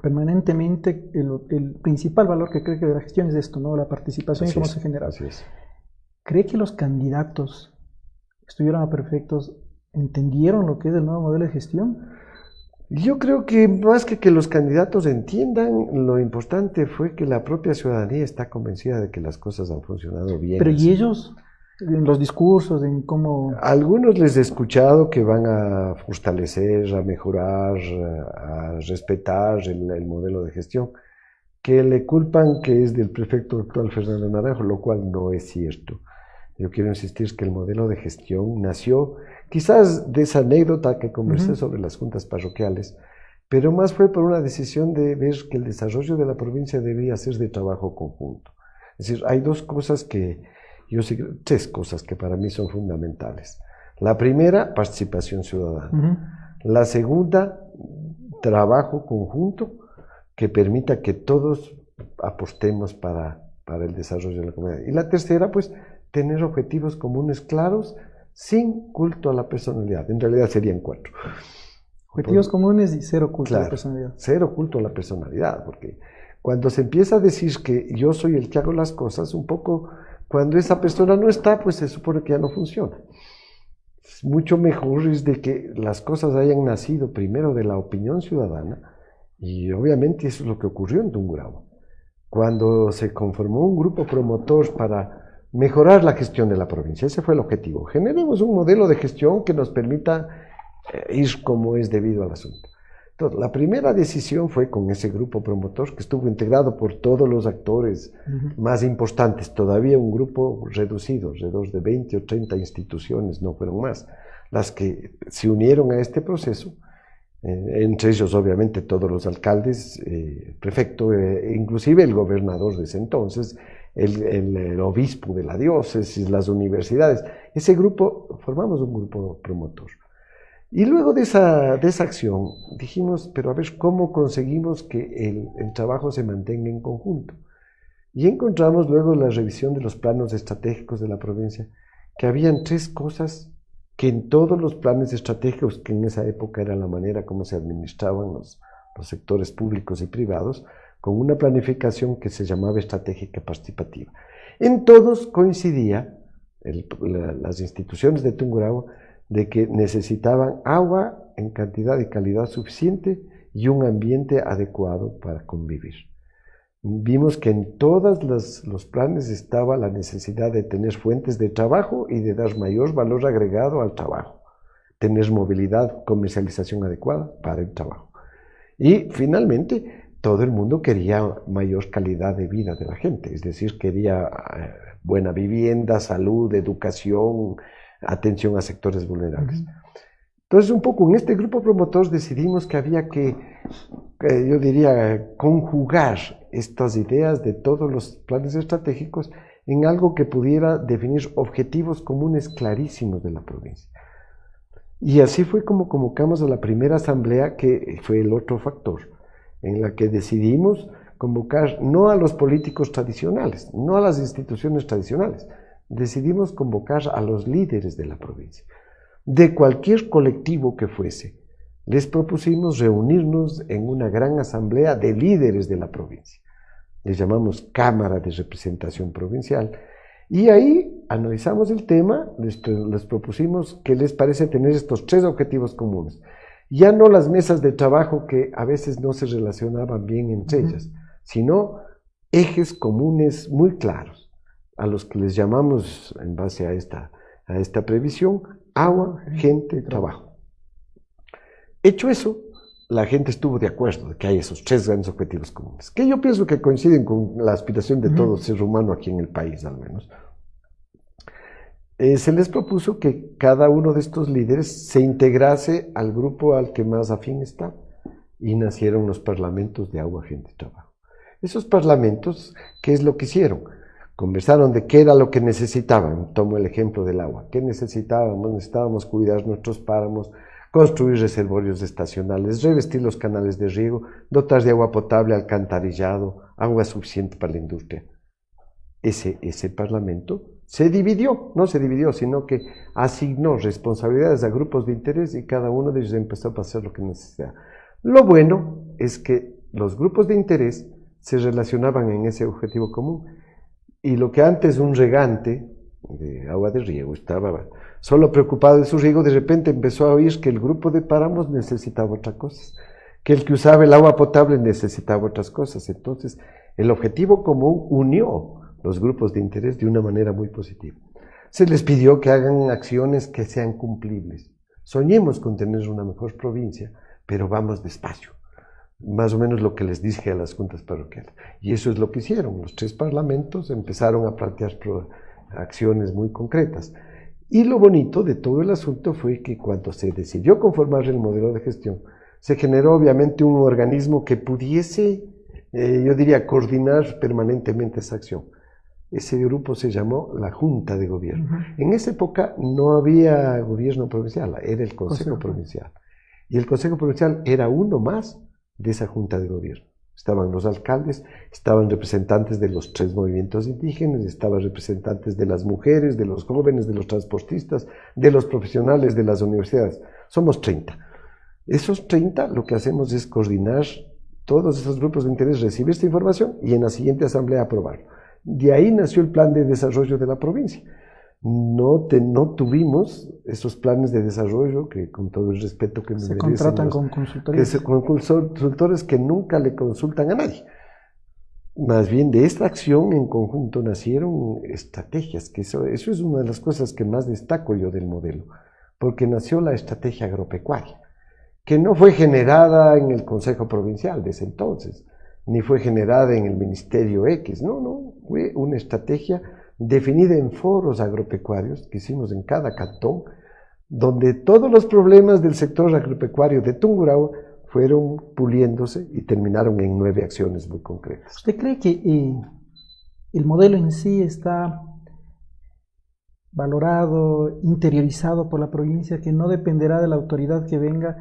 permanentemente el principal valor que cree que de la gestión es esto, ¿no? La participación y cómo se genera. Así es. ¿Cree que los candidatos estuvieron a perfectos, entendieron lo que es el nuevo modelo de gestión? Yo creo que más que los candidatos entiendan, lo importante fue que la propia ciudadanía está convencida de que las cosas han funcionado bien. Pero ¿y ellos? En los discursos, en cómo... Algunos les he escuchado que van a fortalecer, a mejorar, a respetar el modelo de gestión, que le culpan que es del prefecto actual Fernando Naranjo, lo cual no es cierto. Yo quiero insistir que el modelo de gestión nació quizás de esa anécdota que conversé sobre las juntas parroquiales, pero más fue por una decisión de ver que el desarrollo de la provincia debía ser de trabajo conjunto. Es decir, hay tres cosas que para mí son fundamentales. La primera, participación ciudadana. La segunda, trabajo conjunto que permita que todos apostemos para el desarrollo de la comunidad. Y la tercera, pues, tener objetivos comunes claros sin culto a la personalidad. En realidad serían 4. Objetivos comunes y cero culto a la personalidad. Cero culto a la personalidad, porque cuando se empieza a decir que yo soy el que hago las cosas, un poco cuando esa persona no está, pues se supone que ya no funciona. Es mucho mejor es de que las cosas hayan nacido primero de la opinión ciudadana, y obviamente eso es lo que ocurrió en Tungurahua. Cuando se conformó un grupo promotor para mejorar la gestión de la provincia, ese fue el objetivo. Generemos un modelo de gestión que nos permita ir como es debido al asunto. Entonces, la primera decisión fue con ese grupo promotor que estuvo integrado por todos los actores más importantes, todavía un grupo reducido, alrededor de 20 o 30 instituciones, no fueron más, las que se unieron a este proceso, entre ellos obviamente todos los alcaldes, prefecto, inclusive el gobernador de ese entonces, el obispo de la diócesis, las universidades. Ese grupo, formamos un grupo promotor. Y luego de esa acción dijimos, pero a ver, ¿cómo conseguimos que el trabajo se mantenga en conjunto? Y encontramos luego la revisión de los planos estratégicos de la provincia, que habían 3 cosas que en todos los planes estratégicos, que en esa época era la manera como se administraban los sectores públicos y privados, con una planificación que se llamaba estratégica participativa. En todos coincidía las instituciones de Tungurahua de que necesitaban agua en cantidad y calidad suficiente y un ambiente adecuado para convivir. Vimos que en todos los planes estaba la necesidad de tener fuentes de trabajo y de dar mayor valor agregado al trabajo, tener movilidad, comercialización adecuada para el trabajo. Y finalmente, todo el mundo quería mayor calidad de vida de la gente, es decir, quería buena vivienda, salud, educación, atención a sectores vulnerables. Entonces, un poco en este grupo promotor decidimos que había que, yo diría, conjugar estas ideas de todos los planes estratégicos en algo que pudiera definir objetivos comunes clarísimos de la provincia. Y así fue como convocamos a la primera asamblea, que fue el otro factor, en la que decidimos convocar no a los políticos tradicionales, no a las instituciones tradicionales, decidimos convocar a los líderes de la provincia, de cualquier colectivo que fuese. Les propusimos reunirnos en una gran asamblea de líderes de la provincia. Les llamamos Cámara de Representación Provincial. Y ahí analizamos el tema, les propusimos qué les parece tener estos 3 objetivos comunes. Ya no las mesas de trabajo que a veces no se relacionaban bien entre ellas, sino ejes comunes muy claros, a los que les llamamos, en base a esta previsión, agua, gente, trabajo. Hecho eso, la gente estuvo de acuerdo de que hay esos 3 grandes objetivos comunes, que yo pienso que coinciden con la aspiración de todo ser humano aquí en el país, al menos. Se les propuso que cada uno de estos líderes se integrase al grupo al que más afín está, y nacieron los parlamentos de agua, gente y trabajo. Esos parlamentos, ¿qué es lo que hicieron? Conversaron de qué era lo que necesitaban. Tomo el ejemplo del agua. ¿Qué necesitábamos? Necesitábamos cuidar nuestros páramos, construir reservorios estacionales, revestir los canales de riego, dotar de agua potable, alcantarillado, agua suficiente para la industria. Ese parlamento se dividió, no se dividió, sino que asignó responsabilidades a grupos de interés y cada uno de ellos empezó a hacer lo que necesitaba. Lo bueno es que los grupos de interés se relacionaban en ese objetivo común, y lo que antes un regante de agua de riego estaba solo preocupado de su riego, de repente empezó a oír que el grupo de páramos necesitaba otras cosas, que el que usaba el agua potable necesitaba otras cosas. Entonces, el objetivo común unió los grupos de interés de una manera muy positiva. Se les pidió que hagan acciones que sean cumplibles. Soñemos con tener una mejor provincia, pero vamos despacio. Más o menos lo que les dije a las juntas parroquiales. Y eso es lo que hicieron. Los 3 parlamentos empezaron a plantear acciones muy concretas. Y lo bonito de todo el asunto fue que cuando se decidió conformar el modelo de gestión, se generó obviamente un organismo que pudiese, yo diría, coordinar permanentemente esa acción. Ese grupo se llamó la Junta de Gobierno. En esa época no había gobierno provincial, era el Consejo Provincial. Y el Consejo Provincial era uno más de esa Junta de Gobierno. Estaban los alcaldes, estaban representantes de los 3 movimientos indígenas, estaban representantes de las mujeres, de los jóvenes, de los transportistas, de los profesionales de las universidades. Somos 30. Esos 30 lo que hacemos es coordinar todos esos grupos de interés, recibir esta información y en la siguiente asamblea aprobarlo. De ahí nació el plan de desarrollo de la provincia. No tuvimos esos planes de desarrollo que, con todo el respeto que me merecen, se contratan con consultores. Con consultores que nunca le consultan a nadie. Más bien de esta acción en conjunto nacieron estrategias, que eso es una de las cosas que más destaco yo del modelo, porque nació la estrategia agropecuaria, que no fue generada en el Consejo Provincial de ese entonces, ni fue generada en el Ministerio X, no, fue una estrategia definida en foros agropecuarios que hicimos en cada cantón, donde todos los problemas del sector agropecuario de Tungurahua fueron puliéndose y terminaron en 9 acciones muy concretas. ¿Usted cree que el modelo en sí está valorado, interiorizado por la provincia, que no dependerá de la autoridad que venga,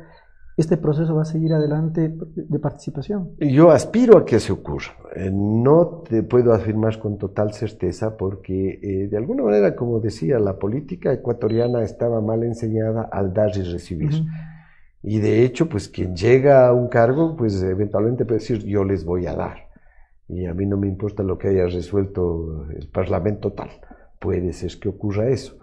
este proceso va a seguir adelante de participación? Yo aspiro a que se ocurra. No te puedo afirmar con total certeza porque, de alguna manera, como decía, la política ecuatoriana estaba mal enseñada al dar y recibir. Y de hecho, pues quien llega a un cargo, pues eventualmente puede decir, yo les voy a dar. Y a mí no me importa lo que haya resuelto el Parlamento tal. Puede ser que ocurra eso.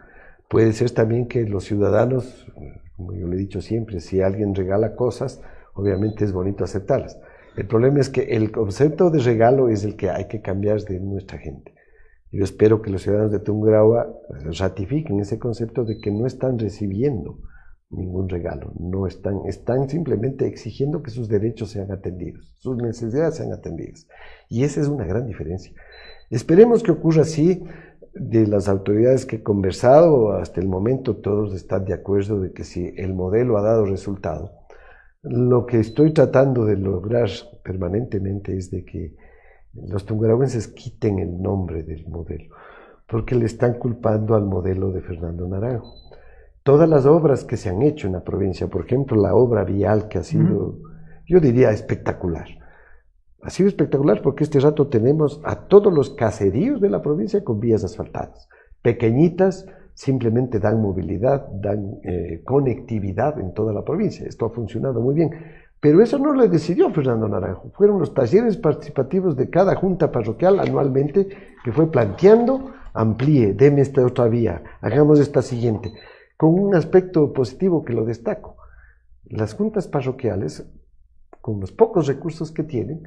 Puede ser también que los ciudadanos, como yo le he dicho siempre, si alguien regala cosas, obviamente es bonito aceptarlas. El problema es que el concepto de regalo es el que hay que cambiar de nuestra gente. Yo espero que los ciudadanos de Tungurahua ratifiquen ese concepto de que no están recibiendo ningún regalo, no están simplemente exigiendo que sus derechos sean atendidos, sus necesidades sean atendidas. Y esa es una gran diferencia. Esperemos que ocurra así. De las autoridades que he conversado, hasta el momento todos están de acuerdo de que si el modelo ha dado resultado. Lo que estoy tratando de lograr permanentemente es de que los tungurahuenses quiten el nombre del modelo, porque le están culpando al modelo de Fernando Naranjo. Todas las obras que se han hecho en la provincia, por ejemplo, la obra vial que ha sido, yo diría, espectacular. Ha sido espectacular porque este rato tenemos a todos los caseríos de la provincia con vías asfaltadas. Pequeñitas, simplemente dan movilidad, dan conectividad en toda la provincia. Esto ha funcionado muy bien. Pero eso no lo decidió Fernando Naranjo. Fueron los talleres participativos de cada junta parroquial anualmente que fue planteando, amplíe, deme esta otra vía, hagamos esta siguiente. Con un aspecto positivo que lo destaco. Las juntas parroquiales, con los pocos recursos que tienen,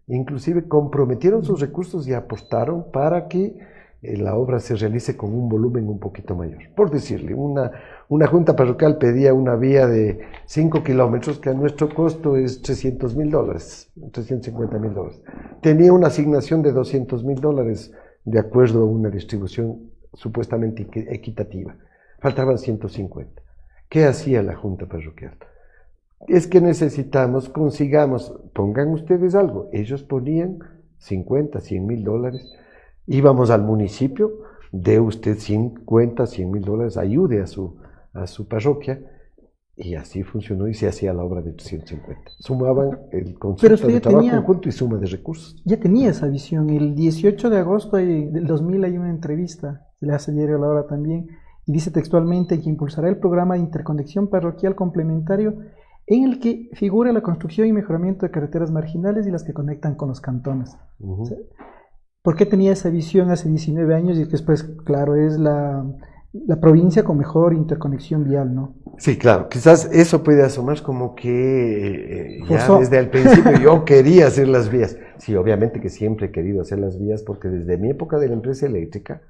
inclusive comprometieron sus recursos y apostaron para que la obra se realice con un volumen un poquito mayor. Por decirle, una junta parroquial pedía una vía de 5 kilómetros que a nuestro costo es $300,000, $350,000. Tenía una asignación de $200,000 de acuerdo a una distribución supuestamente equitativa. Faltaban 150. ¿Qué hacía la junta parroquial? Es que necesitamos, consigamos, pongan ustedes algo. Ellos ponían 50, $100,000, íbamos al municipio, dé usted 50, $100,000, ayude a su parroquia, y así funcionó y se hacía la obra de 350. Sumaban el concepto de trabajo conjunto y suma de recursos. Ya tenía esa visión. El 18 de agosto del 2000 hay una entrevista, que le hace Diario La Hora también, y dice textualmente que impulsará el programa de interconexión parroquial complementario en el que figura la construcción y mejoramiento de carreteras marginales y las que conectan con los cantones. O sea, ¿por qué tenía esa visión hace 19 años y que después, claro, es la provincia con mejor interconexión vial, ¿no? Sí, claro, quizás eso puede asomar como que ya desde el principio yo quería hacer las vías. Sí, obviamente que siempre he querido hacer las vías porque desde mi época de la empresa eléctrica,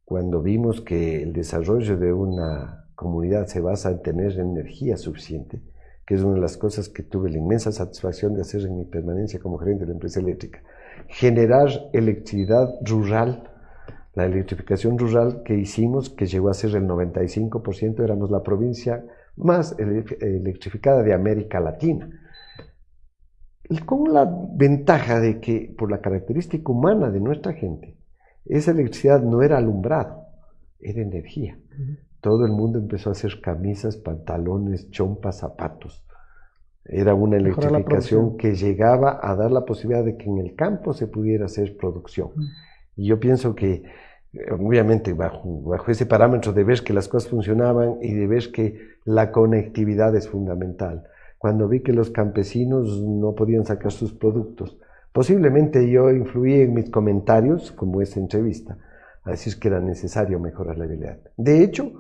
cuando vimos que el desarrollo de una comunidad se basa en tener energía suficiente, que es una de las cosas que tuve la inmensa satisfacción de hacer en mi permanencia como gerente de la empresa eléctrica, generar electricidad rural. La electrificación rural que hicimos, que llegó a ser el 95%, éramos la provincia más electrificada de América Latina. Con la ventaja de que, por la característica humana de nuestra gente, esa electricidad no era alumbrado, era energía. Todo el mundo empezó a hacer camisas, pantalones, chompas, zapatos. Era una electrificación que llegaba a dar la posibilidad de que en el campo se pudiera hacer producción. Y yo pienso que, obviamente, bajo ese parámetro de ver que las cosas funcionaban y de ver que la conectividad es fundamental. Cuando vi que los campesinos no podían sacar sus productos, posiblemente yo influí en mis comentarios, como esta entrevista, a decir que era necesario mejorar la vialidad. De hecho,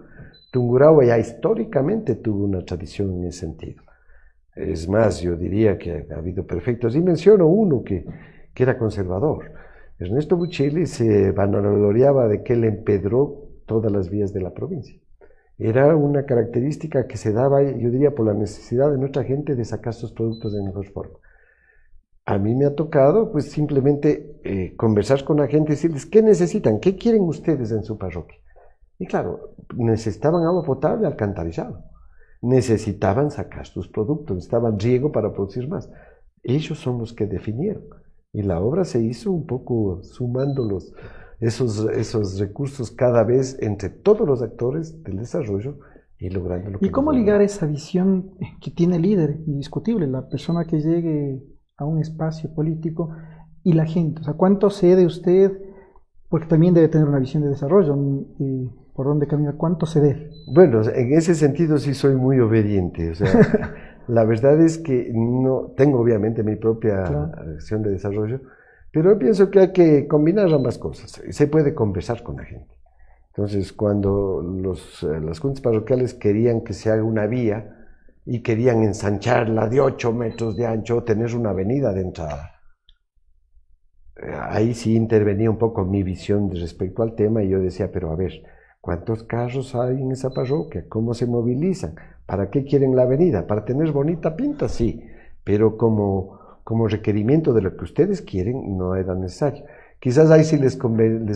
Tungurahua ya históricamente tuvo una tradición en ese sentido. Es más, yo diría que ha habido perfectos, y menciono uno que era conservador. Ernesto Bucheli se vanagloriaba de que él empedró todas las vías de la provincia. Era una característica que se daba, yo diría, por la necesidad de nuestra gente de sacar sus productos de mejor forma. A mí me ha tocado, pues, simplemente conversar con la gente y decirles, ¿qué necesitan? ¿Qué quieren ustedes en su parroquia? Y claro, necesitaban agua potable, alcantarillado. Necesitaban sacar sus productos, necesitaban riego para producir más. Ellos son los que definieron. Y la obra se hizo un poco sumando esos recursos cada vez entre todos los actores del desarrollo y logrando lo que... ¿Y cómo nos da. ligar esa visión que tiene el líder, indiscutible, la persona que llegue a un espacio político y la gente? O sea, ¿cuánto cede usted? Porque también debe tener una visión de desarrollo, por dónde camina, ¿cuánto ceder? Bueno, en ese sentido sí soy muy obediente, o sea, la verdad es que no tengo obviamente mi propia acción de desarrollo, pero pienso que hay que combinar ambas cosas, se puede conversar con la gente. Entonces, cuando las juntas parroquiales querían que se haga una vía y querían ensancharla de 8 metros de ancho, tener una avenida de entrada, ahí sí intervenía un poco mi visión respecto al tema y yo decía, pero a ver, ¿cuántos carros hay en esa parroquia? ¿Cómo se movilizan? ¿Para qué quieren la avenida? ¿Para tener bonita pinta? Sí, pero como requerimiento de lo que ustedes quieren no era necesario. Quizás ahí sí les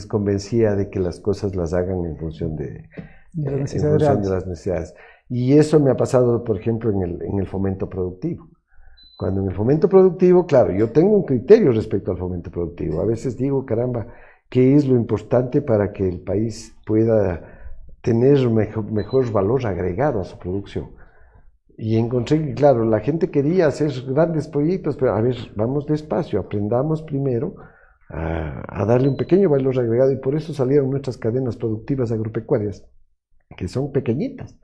convencía de que las cosas las hagan en función de las necesidades. Y eso me ha pasado, por ejemplo, en el fomento productivo. Cuando en el fomento productivo, claro, yo tengo un criterio respecto al fomento productivo. A veces digo, caramba, ¿qué es lo importante para que el país pueda tener mejor valor agregado a su producción? Y encontré que, claro, la gente quería hacer grandes proyectos, pero a ver, vamos despacio, aprendamos primero a darle un pequeño valor agregado y por eso salieron nuestras cadenas productivas agropecuarias, que son pequeñitas.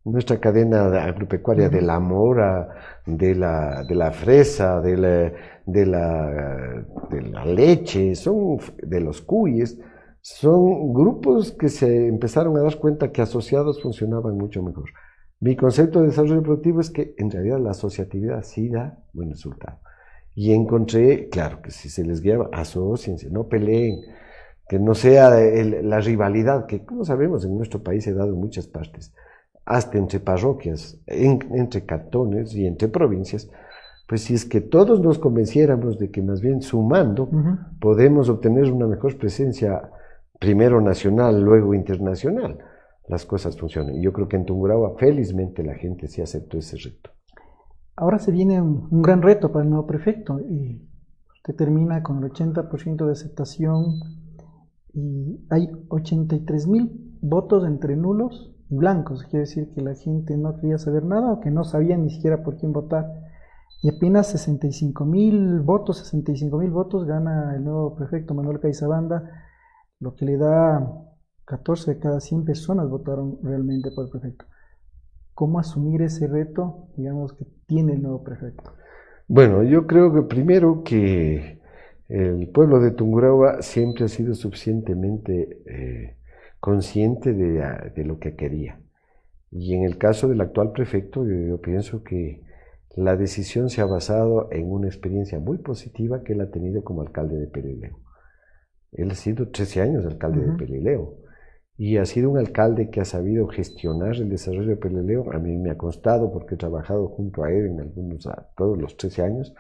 Nuestra cadena agropecuaria de la mora, de la fresa, de la leche, de los cuyes, son grupos que se empezaron a dar cuenta que asociados funcionaban mucho mejor. Mi concepto de desarrollo productivo es que en realidad la asociatividad sí da buen resultado. Y encontré, claro, que si se les guiaba, asóciense, no peleen, que no sea la rivalidad, que como sabemos en nuestro país se ha dado en muchas partes, hasta entre parroquias, entre cantones y entre provincias, pues si es que todos nos convenciéramos de que más bien sumando podemos obtener una mejor presencia, primero nacional, luego internacional, las cosas funcionan. Y yo creo que en Tungurahua, felizmente, la gente sí aceptó ese reto. Ahora se viene un gran reto para el nuevo prefecto. Y usted termina con el 80% de aceptación y hay 83,000 votos entre nulos y blancos. Quiere decir que la gente no quería saber nada o que no sabía ni siquiera por quién votar. Y apenas 65,000 votos gana el nuevo prefecto Manuel Caizabanda, lo que le da 14 de cada 100 personas votaron realmente por el prefecto. ¿Cómo asumir ese reto, digamos, que tiene el nuevo prefecto? Bueno, yo creo que primero que el pueblo de Tungurahua siempre ha sido suficientemente consciente de lo que quería. Y en el caso del actual prefecto, yo pienso que la decisión se ha basado en una experiencia muy positiva que él ha tenido como alcalde de Pelileo. Él ha sido 13 años alcalde de Pelileo y ha sido un alcalde que ha sabido gestionar el desarrollo de Pelileo. A mí me ha constado porque he trabajado junto a él en todos los 13 años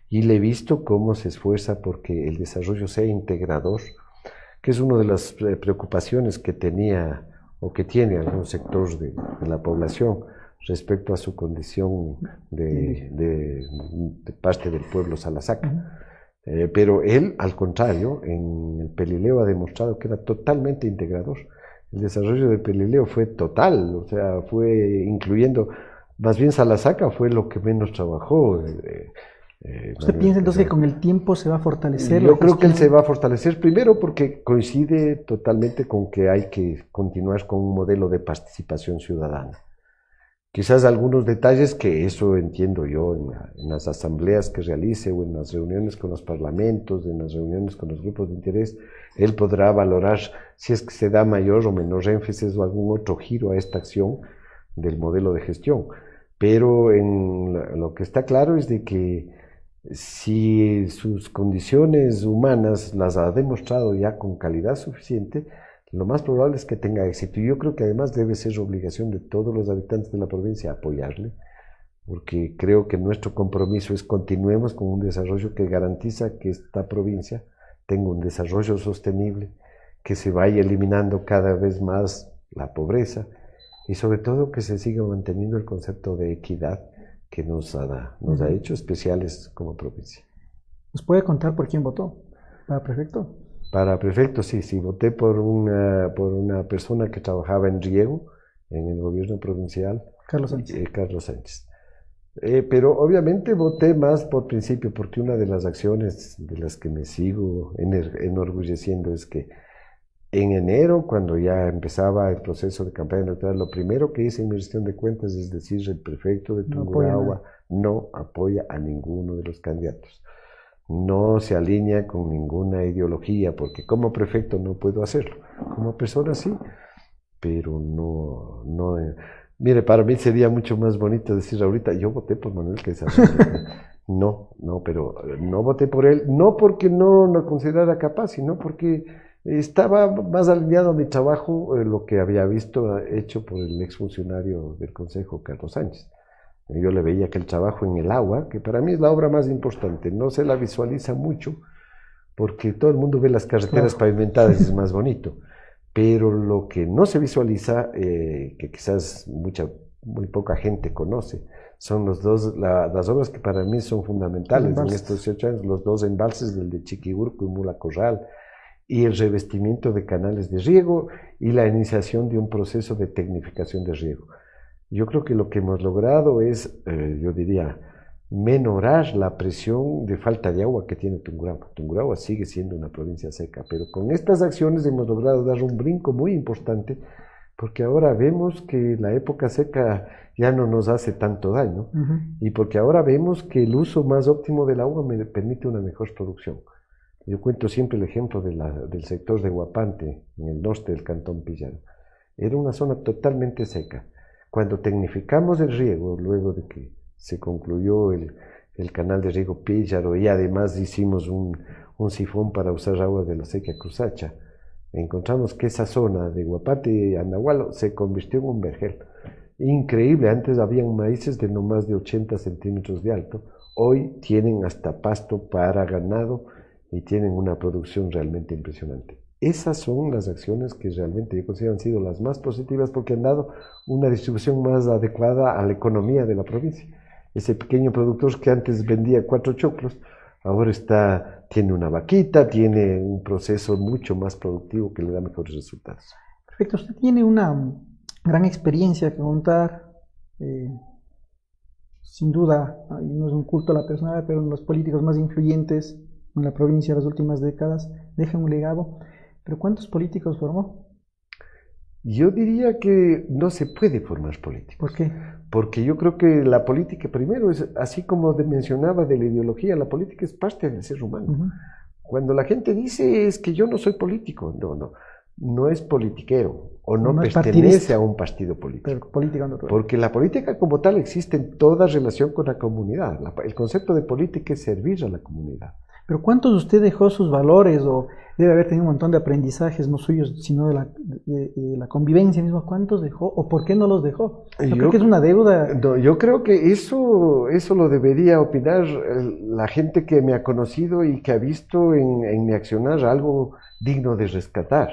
y le he visto cómo se esfuerza porque el desarrollo sea integrador, que es una de las preocupaciones que tenía o que tiene algún sector de la población respecto a su condición de parte del pueblo Salasaca. Pero él, al contrario, en el Pelileo ha demostrado que era totalmente integrador. El desarrollo de Pelileo fue total, o sea, fue incluyendo, más bien Salasaca fue lo que menos trabajó. ¿Usted piensa entonces que con el tiempo se va a fortalecer? Yo creo que él se va a fortalecer primero porque coincide totalmente con que hay que continuar con un modelo de participación ciudadana. Quizás algunos detalles que eso entiendo yo en las asambleas que realice o en las reuniones con los parlamentos, en las reuniones con los grupos de interés, él podrá valorar si es que se da mayor o menor énfasis o algún otro giro a esta acción del modelo de gestión. Pero lo que está claro es de que si sus condiciones humanas las ha demostrado ya con calidad suficiente, lo más probable es que tenga éxito. Y yo creo que además debe ser obligación de todos los habitantes de la provincia apoyarle, porque creo que nuestro compromiso es continuemos con un desarrollo que garantiza que esta provincia tenga un desarrollo sostenible, que se vaya eliminando cada vez más la pobreza y sobre todo que se siga manteniendo el concepto de equidad que nos ha hecho especiales como provincia. ¿Nos puede contar por quién votó para prefecto? Para prefecto, sí, sí, voté por una persona que trabajaba en riego en el gobierno provincial, Carlos Sánchez. Carlos Sánchez. Pero obviamente voté más por principio, porque una de las acciones de las que me sigo enorgulleciendo es que en enero, cuando ya empezaba el proceso de campaña electoral, lo primero que hice en mi gestión de cuentas es decir, el prefecto de Tungurahua no apoya a ninguno de los candidatos. No se alinea con ninguna ideología, porque como prefecto no puedo hacerlo. Como persona sí, pero no. Mire, para mí sería mucho más bonito decir ahorita, yo voté por Manuel Quezada. No, pero no voté por él, no porque no lo considerara capaz, sino porque estaba más alineado a mi trabajo, lo que había visto hecho por el exfuncionario del Consejo, Carlos Sánchez. Yo le veía que el trabajo en el agua, que para mí es la obra más importante, no se la visualiza mucho, porque todo el mundo ve las carreteras pavimentadas y es más bonito, pero lo que no se visualiza, que quizás muy poca gente conoce, son las obras que para mí son fundamentales en estos 8 años, los 2 embalses, el de Chiquiburco y Mula Corral, y el revestimiento de canales de riego y la iniciación de un proceso de tecnificación de riego. Yo creo que lo que hemos logrado es, yo diría, menorar la presión de falta de agua que tiene Tungurahua. Tungurahua sigue siendo una provincia seca, pero con estas acciones hemos logrado dar un brinco muy importante, porque ahora vemos que la época seca ya no nos hace tanto daño, y porque ahora vemos que el uso más óptimo del agua me permite una mejor producción. Yo cuento siempre el ejemplo del sector de Huapante, en el norte del Cantón Pillaro. Era una zona totalmente seca. Cuando tecnificamos el riego, luego de que se concluyó el canal de riego Píllaro y además hicimos un sifón para usar agua de la sequía Cruzacha, encontramos que esa zona de Huapate y Andahualo se convirtió en un vergel. Increíble, antes habían maíces de no más de 80 centímetros de alto, hoy tienen hasta pasto para ganado y tienen una producción realmente impresionante. Esas son las acciones que realmente yo considero han sido las más positivas porque han dado una distribución más adecuada a la economía de la provincia. Ese pequeño productor que antes vendía 4 choclos, ahora tiene una vaquita, tiene un proceso mucho más productivo que le da mejores resultados. Perfecto, usted tiene una gran experiencia que contar, sin duda, y no es un culto a la personalidad, pero los políticos más influyentes en la provincia en las últimas décadas, dejan un legado. ¿Pero cuántos políticos formó? Yo diría que no se puede formar políticos. ¿Por qué? Porque yo creo que la política, primero, es así como mencionaba de la ideología, la política es parte del ser humano. Cuando la gente dice es que yo no soy político, no es politiquero o no pertenece a un partido político. Pero política no. Porque la política como tal existe en toda relación con la comunidad. El concepto de política es servir a la comunidad. Pero ¿cuántos de usted dejó sus valores o debe haber tenido un montón de aprendizajes, no suyos, sino de la convivencia misma? ¿Cuántos dejó o por qué no los dejó? Yo creo que es una deuda. No, yo creo que eso lo debería opinar la gente que me ha conocido y que ha visto en mi accionar algo digno de rescatar.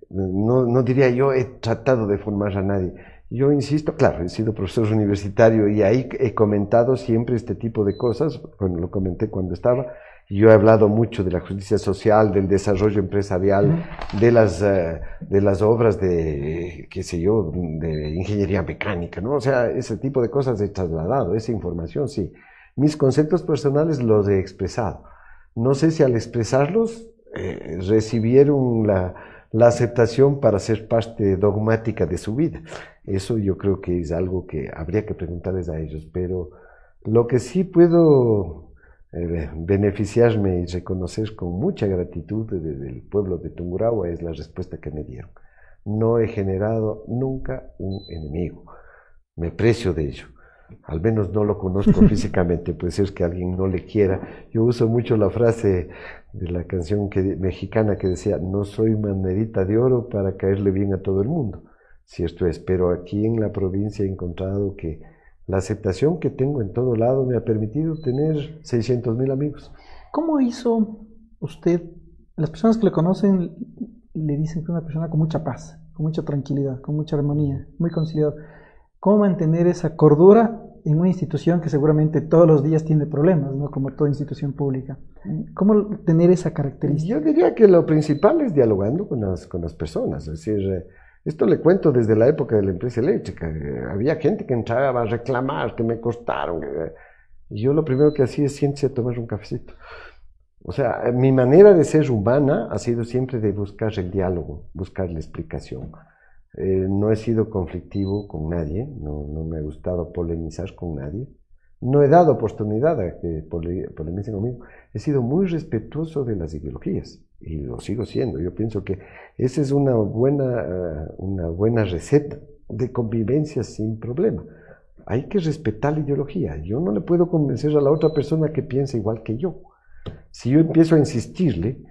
No diría yo he tratado de formar a nadie. Yo insisto, claro, he sido profesor universitario y ahí he comentado siempre este tipo de cosas, lo comenté cuando estaba. Yo he hablado mucho de la justicia social, del desarrollo empresarial, de las obras de, qué sé yo, de ingeniería mecánica, ¿no? O sea, ese tipo de cosas he trasladado, esa información, sí. Mis conceptos personales los he expresado. No sé si al expresarlos recibieron la aceptación para ser parte dogmática de su vida. Eso yo creo que es algo que habría que preguntarles a ellos, pero lo que sí puedo beneficiarme y reconocer con mucha gratitud del pueblo de Tungurahua es la respuesta que me dieron. No he generado nunca un enemigo, me precio de ello. Al menos no lo conozco físicamente, puede ser que alguien no le quiera. Yo uso mucho la frase de la canción mexicana que decía, no soy monedita de oro para caerle bien a todo el mundo. Cierto es, pero aquí en la provincia he encontrado que la aceptación que tengo en todo lado me ha permitido tener 600,000 amigos. ¿Cómo hizo usted? Las personas que le conocen le dicen que es una persona con mucha paz, con mucha tranquilidad, con mucha armonía, muy conciliador. ¿Cómo mantener esa cordura en una institución que seguramente todos los días tiene problemas, ¿no? Como toda institución pública. ¿Cómo tener esa característica? Yo diría que lo principal es dialogando con las personas. Es decir, esto le cuento desde la época de la empresa eléctrica. Había gente que entraba a reclamar que me costaron. Y yo lo primero que hacía es siéntese a tomar un cafecito. O sea, mi manera de ser humana ha sido siempre de buscar el diálogo, buscar la explicación. No he sido conflictivo con nadie, no me ha gustado polemizar con nadie. No he dado oportunidad a que polemicen conmigo. He sido muy respetuoso de las ideologías y lo sigo siendo. Yo pienso que esa es una buena receta de convivencia sin problema. Hay que respetar la ideología. Yo no le puedo convencer a la otra persona que piense igual que yo. Si yo empiezo a insistirle,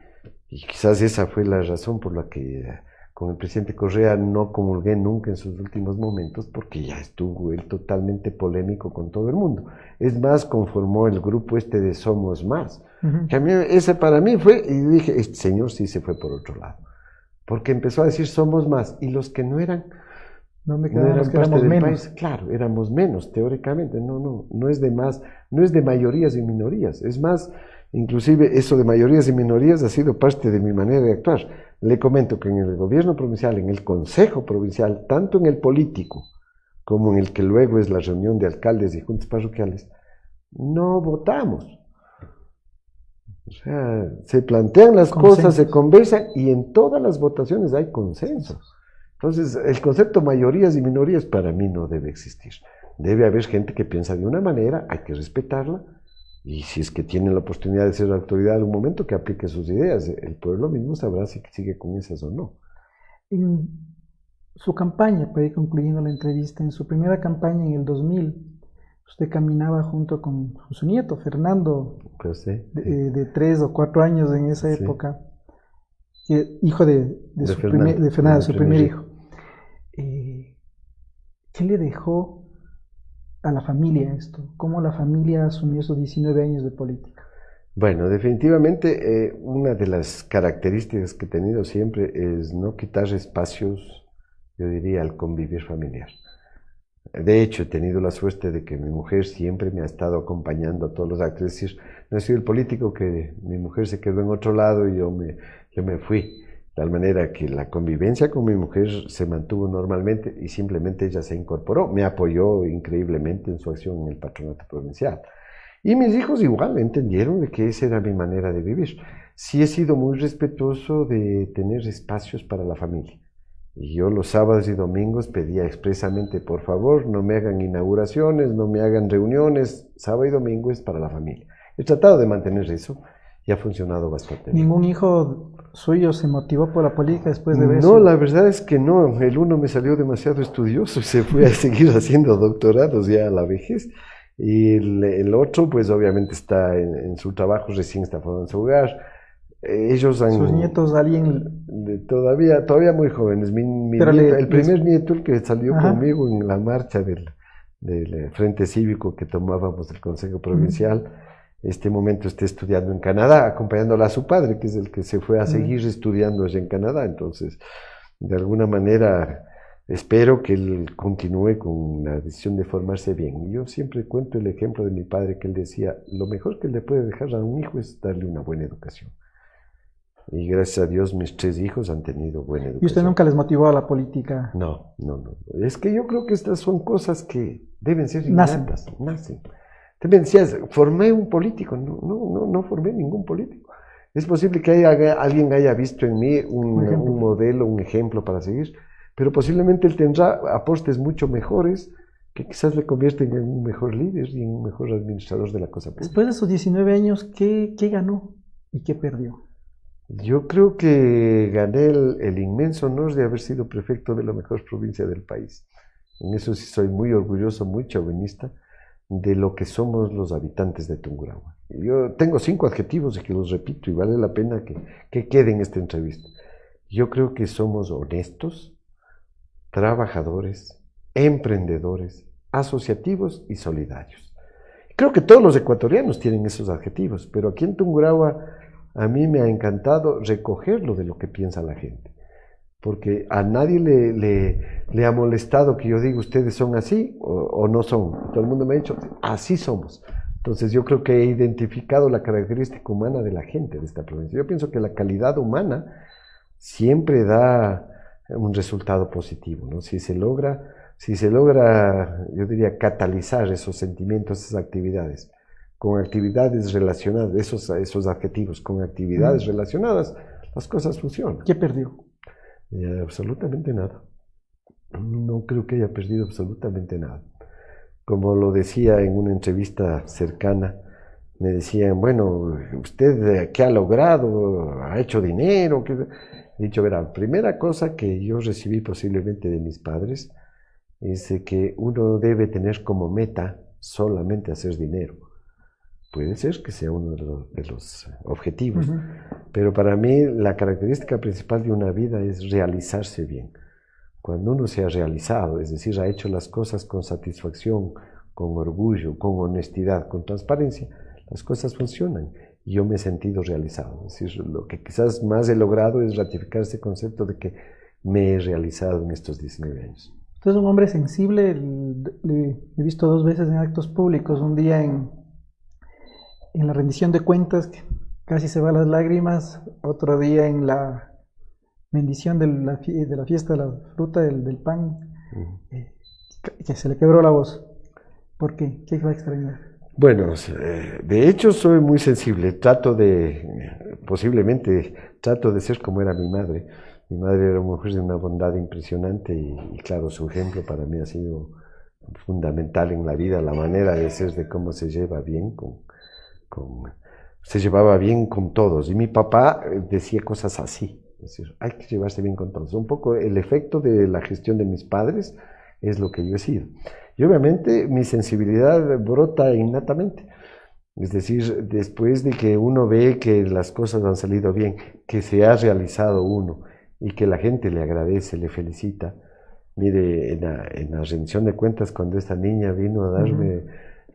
y quizás esa fue la razón por la que con el presidente Correa no comulgué nunca en sus últimos momentos, porque ya estuvo él totalmente polémico con todo el mundo. Es más, conformó el grupo este de Somos Más. Que a mí, ese para mí fue, y dije, este señor sí se fue por otro lado. Porque empezó a decir Somos Más, y los que no eran, No me no eran quedamos que parte éramos del menos. país. Claro, éramos menos, teóricamente. No es de más, no es de mayorías y minorías. Es más, inclusive eso de mayorías y minorías ha sido parte de mi manera de actuar. Le comento que en el gobierno provincial, en el consejo provincial, tanto en el político como en el que luego es la reunión de alcaldes y juntas parroquiales, no votamos. O sea, se plantean las cosas, se conversan y en todas las votaciones hay consenso. Entonces, el concepto mayorías y minorías para mí no debe existir. Debe haber gente que piensa de una manera, hay que respetarla. Y si es que tiene la oportunidad de ser autoridad en un momento, que aplique sus ideas. El pueblo mismo sabrá si sigue con esas o no. En su campaña, para ir concluyendo la entrevista, en su primera campaña en el 2000, usted caminaba junto con su nieto, Fernando, Pues, sí. de 3 o 4 años en esa Sí. época, hijo de Fernando, su primer hijo. ¿Qué le dejó a la familia esto? ¿Cómo la familia asumió esos 19 años de política? Bueno, definitivamente una de las características que he tenido siempre es no quitar espacios, yo diría, al convivir familiar. De hecho, he tenido la suerte de que mi mujer siempre me ha estado acompañando a todos los actos. Es decir, no he sido el político que mi mujer se quedó en otro lado y yo me fui. De tal manera que la convivencia con mi mujer se mantuvo normalmente y simplemente ella se incorporó. Me apoyó increíblemente en su acción en el patronato provincial. Y mis hijos igual entendieron de que esa era mi manera de vivir. Sí he sido muy respetuoso de tener espacios para la familia. Y yo los sábados y domingos pedía expresamente, por favor, no me hagan inauguraciones, no me hagan reuniones, sábado y domingo es para la familia. He tratado de mantener eso y ha funcionado bastante bien. ¿Ningún hijo suyo se motivó por la política después de ver eso? No, la verdad es que no. El uno me salió demasiado estudioso y se fue a seguir haciendo doctorados ya a la vejez. Y el otro, pues obviamente está en su trabajo, recién está formando su hogar. Ellos han... Sus nietos, alguien... Todavía muy jóvenes. Mi nieto, el primer nieto, el que salió conmigo en la marcha del Frente Cívico que tomábamos del Consejo Provincial, este momento está estudiando en Canadá, acompañándola a su padre, que es el que se fue a seguir estudiando allá en Canadá. Entonces, de alguna manera, espero que él continúe con la decisión de formarse bien. Y yo siempre cuento el ejemplo de mi padre, que él decía, lo mejor que le puede dejar a un hijo es darle una buena educación. Y gracias a Dios mis 3 hijos han tenido buena educación. ¿Y usted nunca les motivó a la política? No. Es que yo creo que estas son cosas que deben ser innatas, nacen. Te me decías, formé un político. No formé ningún político. Es posible que alguien haya visto en mí un modelo, un ejemplo para seguir, pero posiblemente él tendrá aportes mucho mejores que quizás le convierten en un mejor líder y en un mejor administrador de la cosa pública. Después de sus 19 años, ¿qué ganó y qué perdió? Yo creo que gané el inmenso honor de haber sido prefecto de la mejor provincia del país. En eso sí soy muy orgulloso, muy chauvinista de lo que somos los habitantes de Tungurahua. Yo tengo 5 adjetivos y que los repito y vale la pena que quede en esta entrevista. Yo creo que somos honestos, trabajadores, emprendedores, asociativos y solidarios. Creo que todos los ecuatorianos tienen esos adjetivos, pero aquí en Tungurahua a mí me ha encantado recogerlo de lo que piensa la gente. porque a nadie le ha molestado que yo diga ustedes son así o no son. Todo el mundo me ha dicho, así somos. Entonces yo creo que he identificado la característica humana de la gente de esta provincia. Yo pienso que la calidad humana siempre da un resultado positivo, ¿no? Si se logra, yo diría, catalizar esos sentimientos, esas actividades, con actividades relacionadas, esos adjetivos, con actividades relacionadas, las cosas funcionan. ¿Qué perdió? Absolutamente nada. No creo que haya perdido absolutamente nada. Como lo decía en una entrevista cercana, me decían, bueno, ¿usted qué ha logrado? ¿Ha hecho dinero? He dicho, verá, primera cosa que yo recibí posiblemente de mis padres es que uno debe tener como meta solamente hacer dinero. Puede ser que sea uno de los objetivos, pero para mí la característica principal de una vida es realizarse bien. Cuando uno se ha realizado, es decir, ha hecho las cosas con satisfacción, con orgullo, con honestidad, con transparencia, las cosas funcionan y yo me he sentido realizado. Es decir, lo que quizás más he logrado es ratificar ese concepto de que me he realizado en estos 19 años. Usted es un hombre sensible, le he visto 2 veces en actos públicos, un día en la rendición de cuentas, que casi se va las lágrimas, otro día en la bendición de la fiesta de la fruta, del pan, que se le quebró la voz. ¿Por qué? ¿Qué va a extrañar? Bueno, de hecho soy muy sensible, posiblemente trato de ser como era mi madre. Mi madre era una mujer de una bondad impresionante y claro, su ejemplo para mí ha sido fundamental en la vida, la manera de ser, de cómo se lleva bien se llevaba bien con todos. Y mi papá decía cosas así, es decir, hay que llevarse bien con todos. Un poco el efecto de la gestión de mis padres es lo que yo he sido. Y obviamente mi sensibilidad brota innatamente. Es decir, después de que uno ve que las cosas han salido bien, que se ha realizado uno y que la gente le agradece, le felicita. Mire, en la rendición de cuentas, cuando esta niña vino a darme,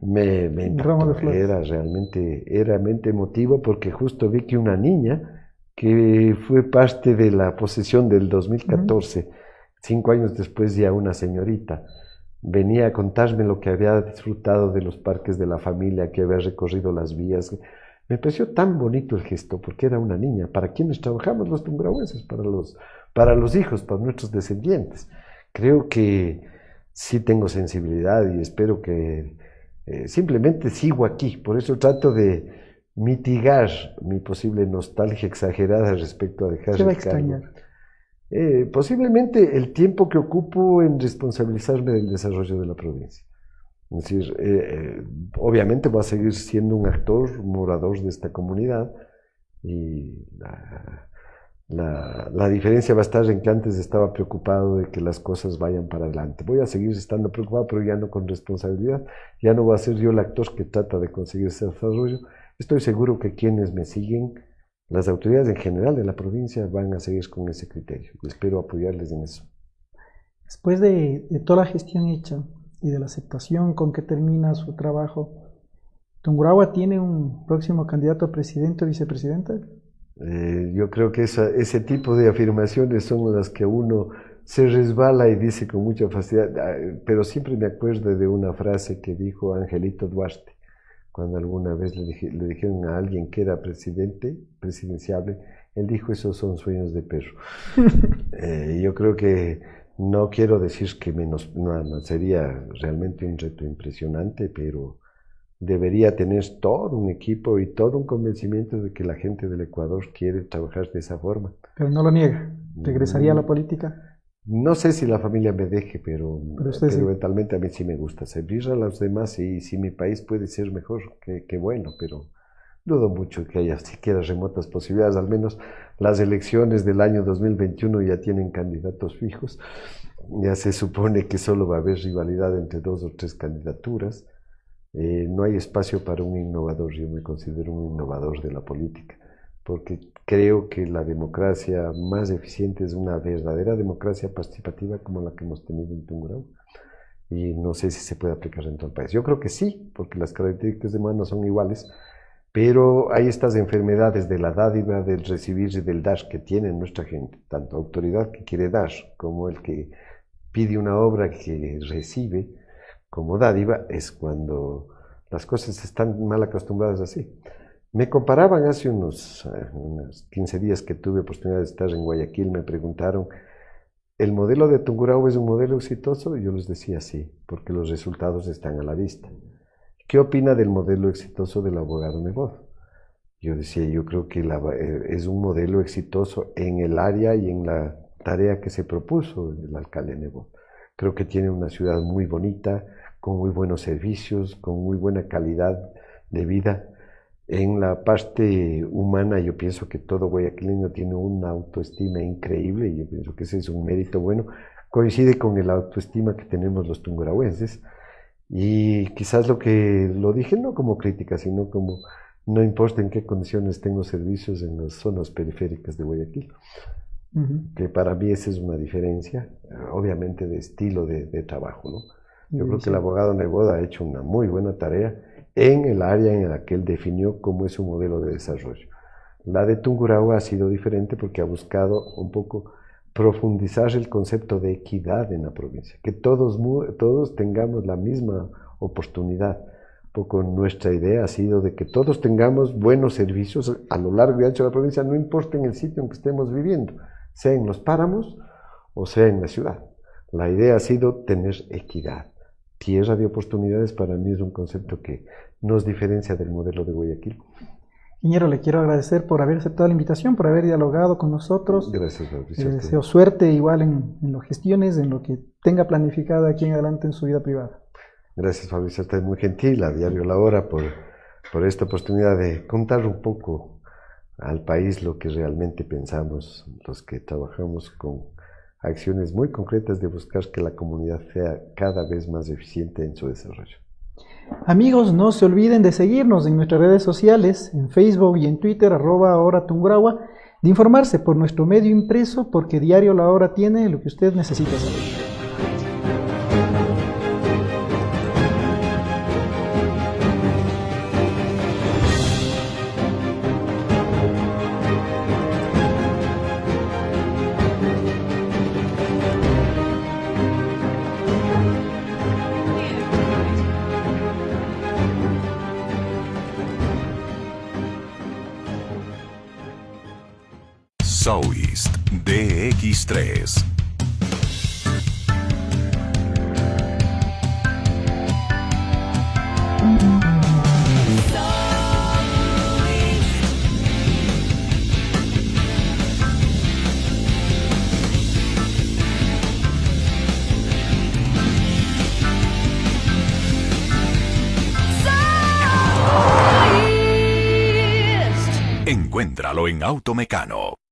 me impactó. Era realmente emotivo porque justo vi que una niña que fue parte de la posesión del 2014, 5 años después ya una señorita, venía a contarme lo que había disfrutado de los parques de la familia, que había recorrido las vías. Me pareció tan bonito el gesto, porque era una niña, para quienes trabajamos los tungurahuenses, para los hijos, para nuestros descendientes. Creo que sí tengo sensibilidad y espero que simplemente sigo aquí. Por eso trato de mitigar mi posible nostalgia exagerada respecto a dejar ¿Qué va a el cargo. extrañar? Posiblemente el tiempo que ocupo en responsabilizarme del desarrollo de la provincia. Es decir, obviamente voy a seguir siendo un actor, un morador de esta comunidad y la diferencia va a estar en que antes estaba preocupado de que las cosas vayan para adelante. Voy a seguir estando preocupado, pero ya no con responsabilidad. Ya no voy a ser yo el actor que trata de conseguir ese desarrollo. Estoy seguro que quienes me siguen, las autoridades en general de la provincia, van a seguir con ese criterio. Espero apoyarles en eso. Después de toda la gestión hecha y de la aceptación con que termina su trabajo, ¿Tungurahua tiene un próximo candidato a presidente o vicepresidente? Yo creo que ese tipo de afirmaciones son las que uno se resbala y dice con mucha facilidad, pero siempre me acuerdo de una frase que dijo Angelito Duarte, cuando alguna vez le dijeron a alguien que era presidenciable, él dijo, esos son sueños de perro. Yo creo que no quiero decir que no, sería realmente un reto impresionante, pero debería tener todo un equipo y todo un convencimiento de que la gente del Ecuador quiere trabajar de esa forma. Pero no lo niega. ¿Regresaría a la política? No sé si la familia me deje, pero sí. Eventualmente a mí sí me gusta servir a los demás y si mi país puede ser mejor, que bueno, pero dudo mucho que haya siquiera remotas posibilidades. Al menos las elecciones del año 2021 ya tienen candidatos fijos. Ya se supone que solo va a haber rivalidad entre 2 o 3 candidaturas. No hay espacio para un innovador. Yo me considero un innovador de la política, porque creo que la democracia más eficiente es una verdadera democracia participativa como la que hemos tenido en Tungurahua. Y no sé si se puede aplicar en todo el país. Yo creo que sí, porque las características humanas son iguales, Pero hay estas enfermedades de la dádiva, del recibir y del dar que tiene nuestra gente, tanto autoridad que quiere dar, como el que pide una obra que recibe como dádiva, es cuando las cosas están mal acostumbradas así. Me comparaban hace unos 15 días que tuve oportunidad de estar en Guayaquil, me preguntaron, ¿el modelo de Tungurahua es un modelo exitoso? Y yo les decía sí, porque los resultados están a la vista. ¿Qué opina del modelo exitoso del abogado Nebot? Yo decía, yo creo que es un modelo exitoso en el área y en la tarea que se propuso el alcalde Nebot. Creo que tiene una ciudad muy bonita, con muy buenos servicios, con muy buena calidad de vida. En la parte humana yo pienso que todo guayaquileño tiene una autoestima increíble y yo pienso que ese es un mérito bueno. Coincide con el autoestima que tenemos los tungurahuenses. Y quizás lo dije no como crítica, sino como no importa en qué condiciones tengo servicios en las zonas periféricas de Guayaquil, que para mí esa es una diferencia, obviamente de estilo de trabajo, ¿no? Yo creo que el abogado Nebot ha hecho una muy buena tarea en el área en la que él definió cómo es su modelo de desarrollo. La de Tungurahua ha sido diferente porque ha buscado un poco profundizar el concepto de equidad en la provincia, que todos tengamos la misma oportunidad. Un poco nuestra idea ha sido de que todos tengamos buenos servicios a lo largo y ancho de la provincia, no importa en el sitio en que estemos viviendo, sea en los páramos o sea en la ciudad. La idea ha sido tener equidad. Tierra de oportunidades para mí es un concepto que nos diferencia del modelo de Guayaquil. Ingeniero, le quiero agradecer por haber aceptado la invitación, por haber dialogado con nosotros. Gracias, Mauricio. Le deseo suerte igual en las gestiones, en lo que tenga planificado aquí en adelante en su vida privada. Gracias, Fabricio. Usted es muy gentil, a Diario La Hora, por esta oportunidad de contar un poco al país lo que realmente pensamos, los que trabajamos con acciones muy concretas de buscar que la comunidad sea cada vez más eficiente en su desarrollo. Amigos, no se olviden de seguirnos en nuestras redes sociales, en Facebook y en Twitter, @ahoratungurahua, de informarse por nuestro medio impreso, porque Diario La Hora tiene lo que usted necesita saber. Soist DX3. Encuéntralo en Automecano.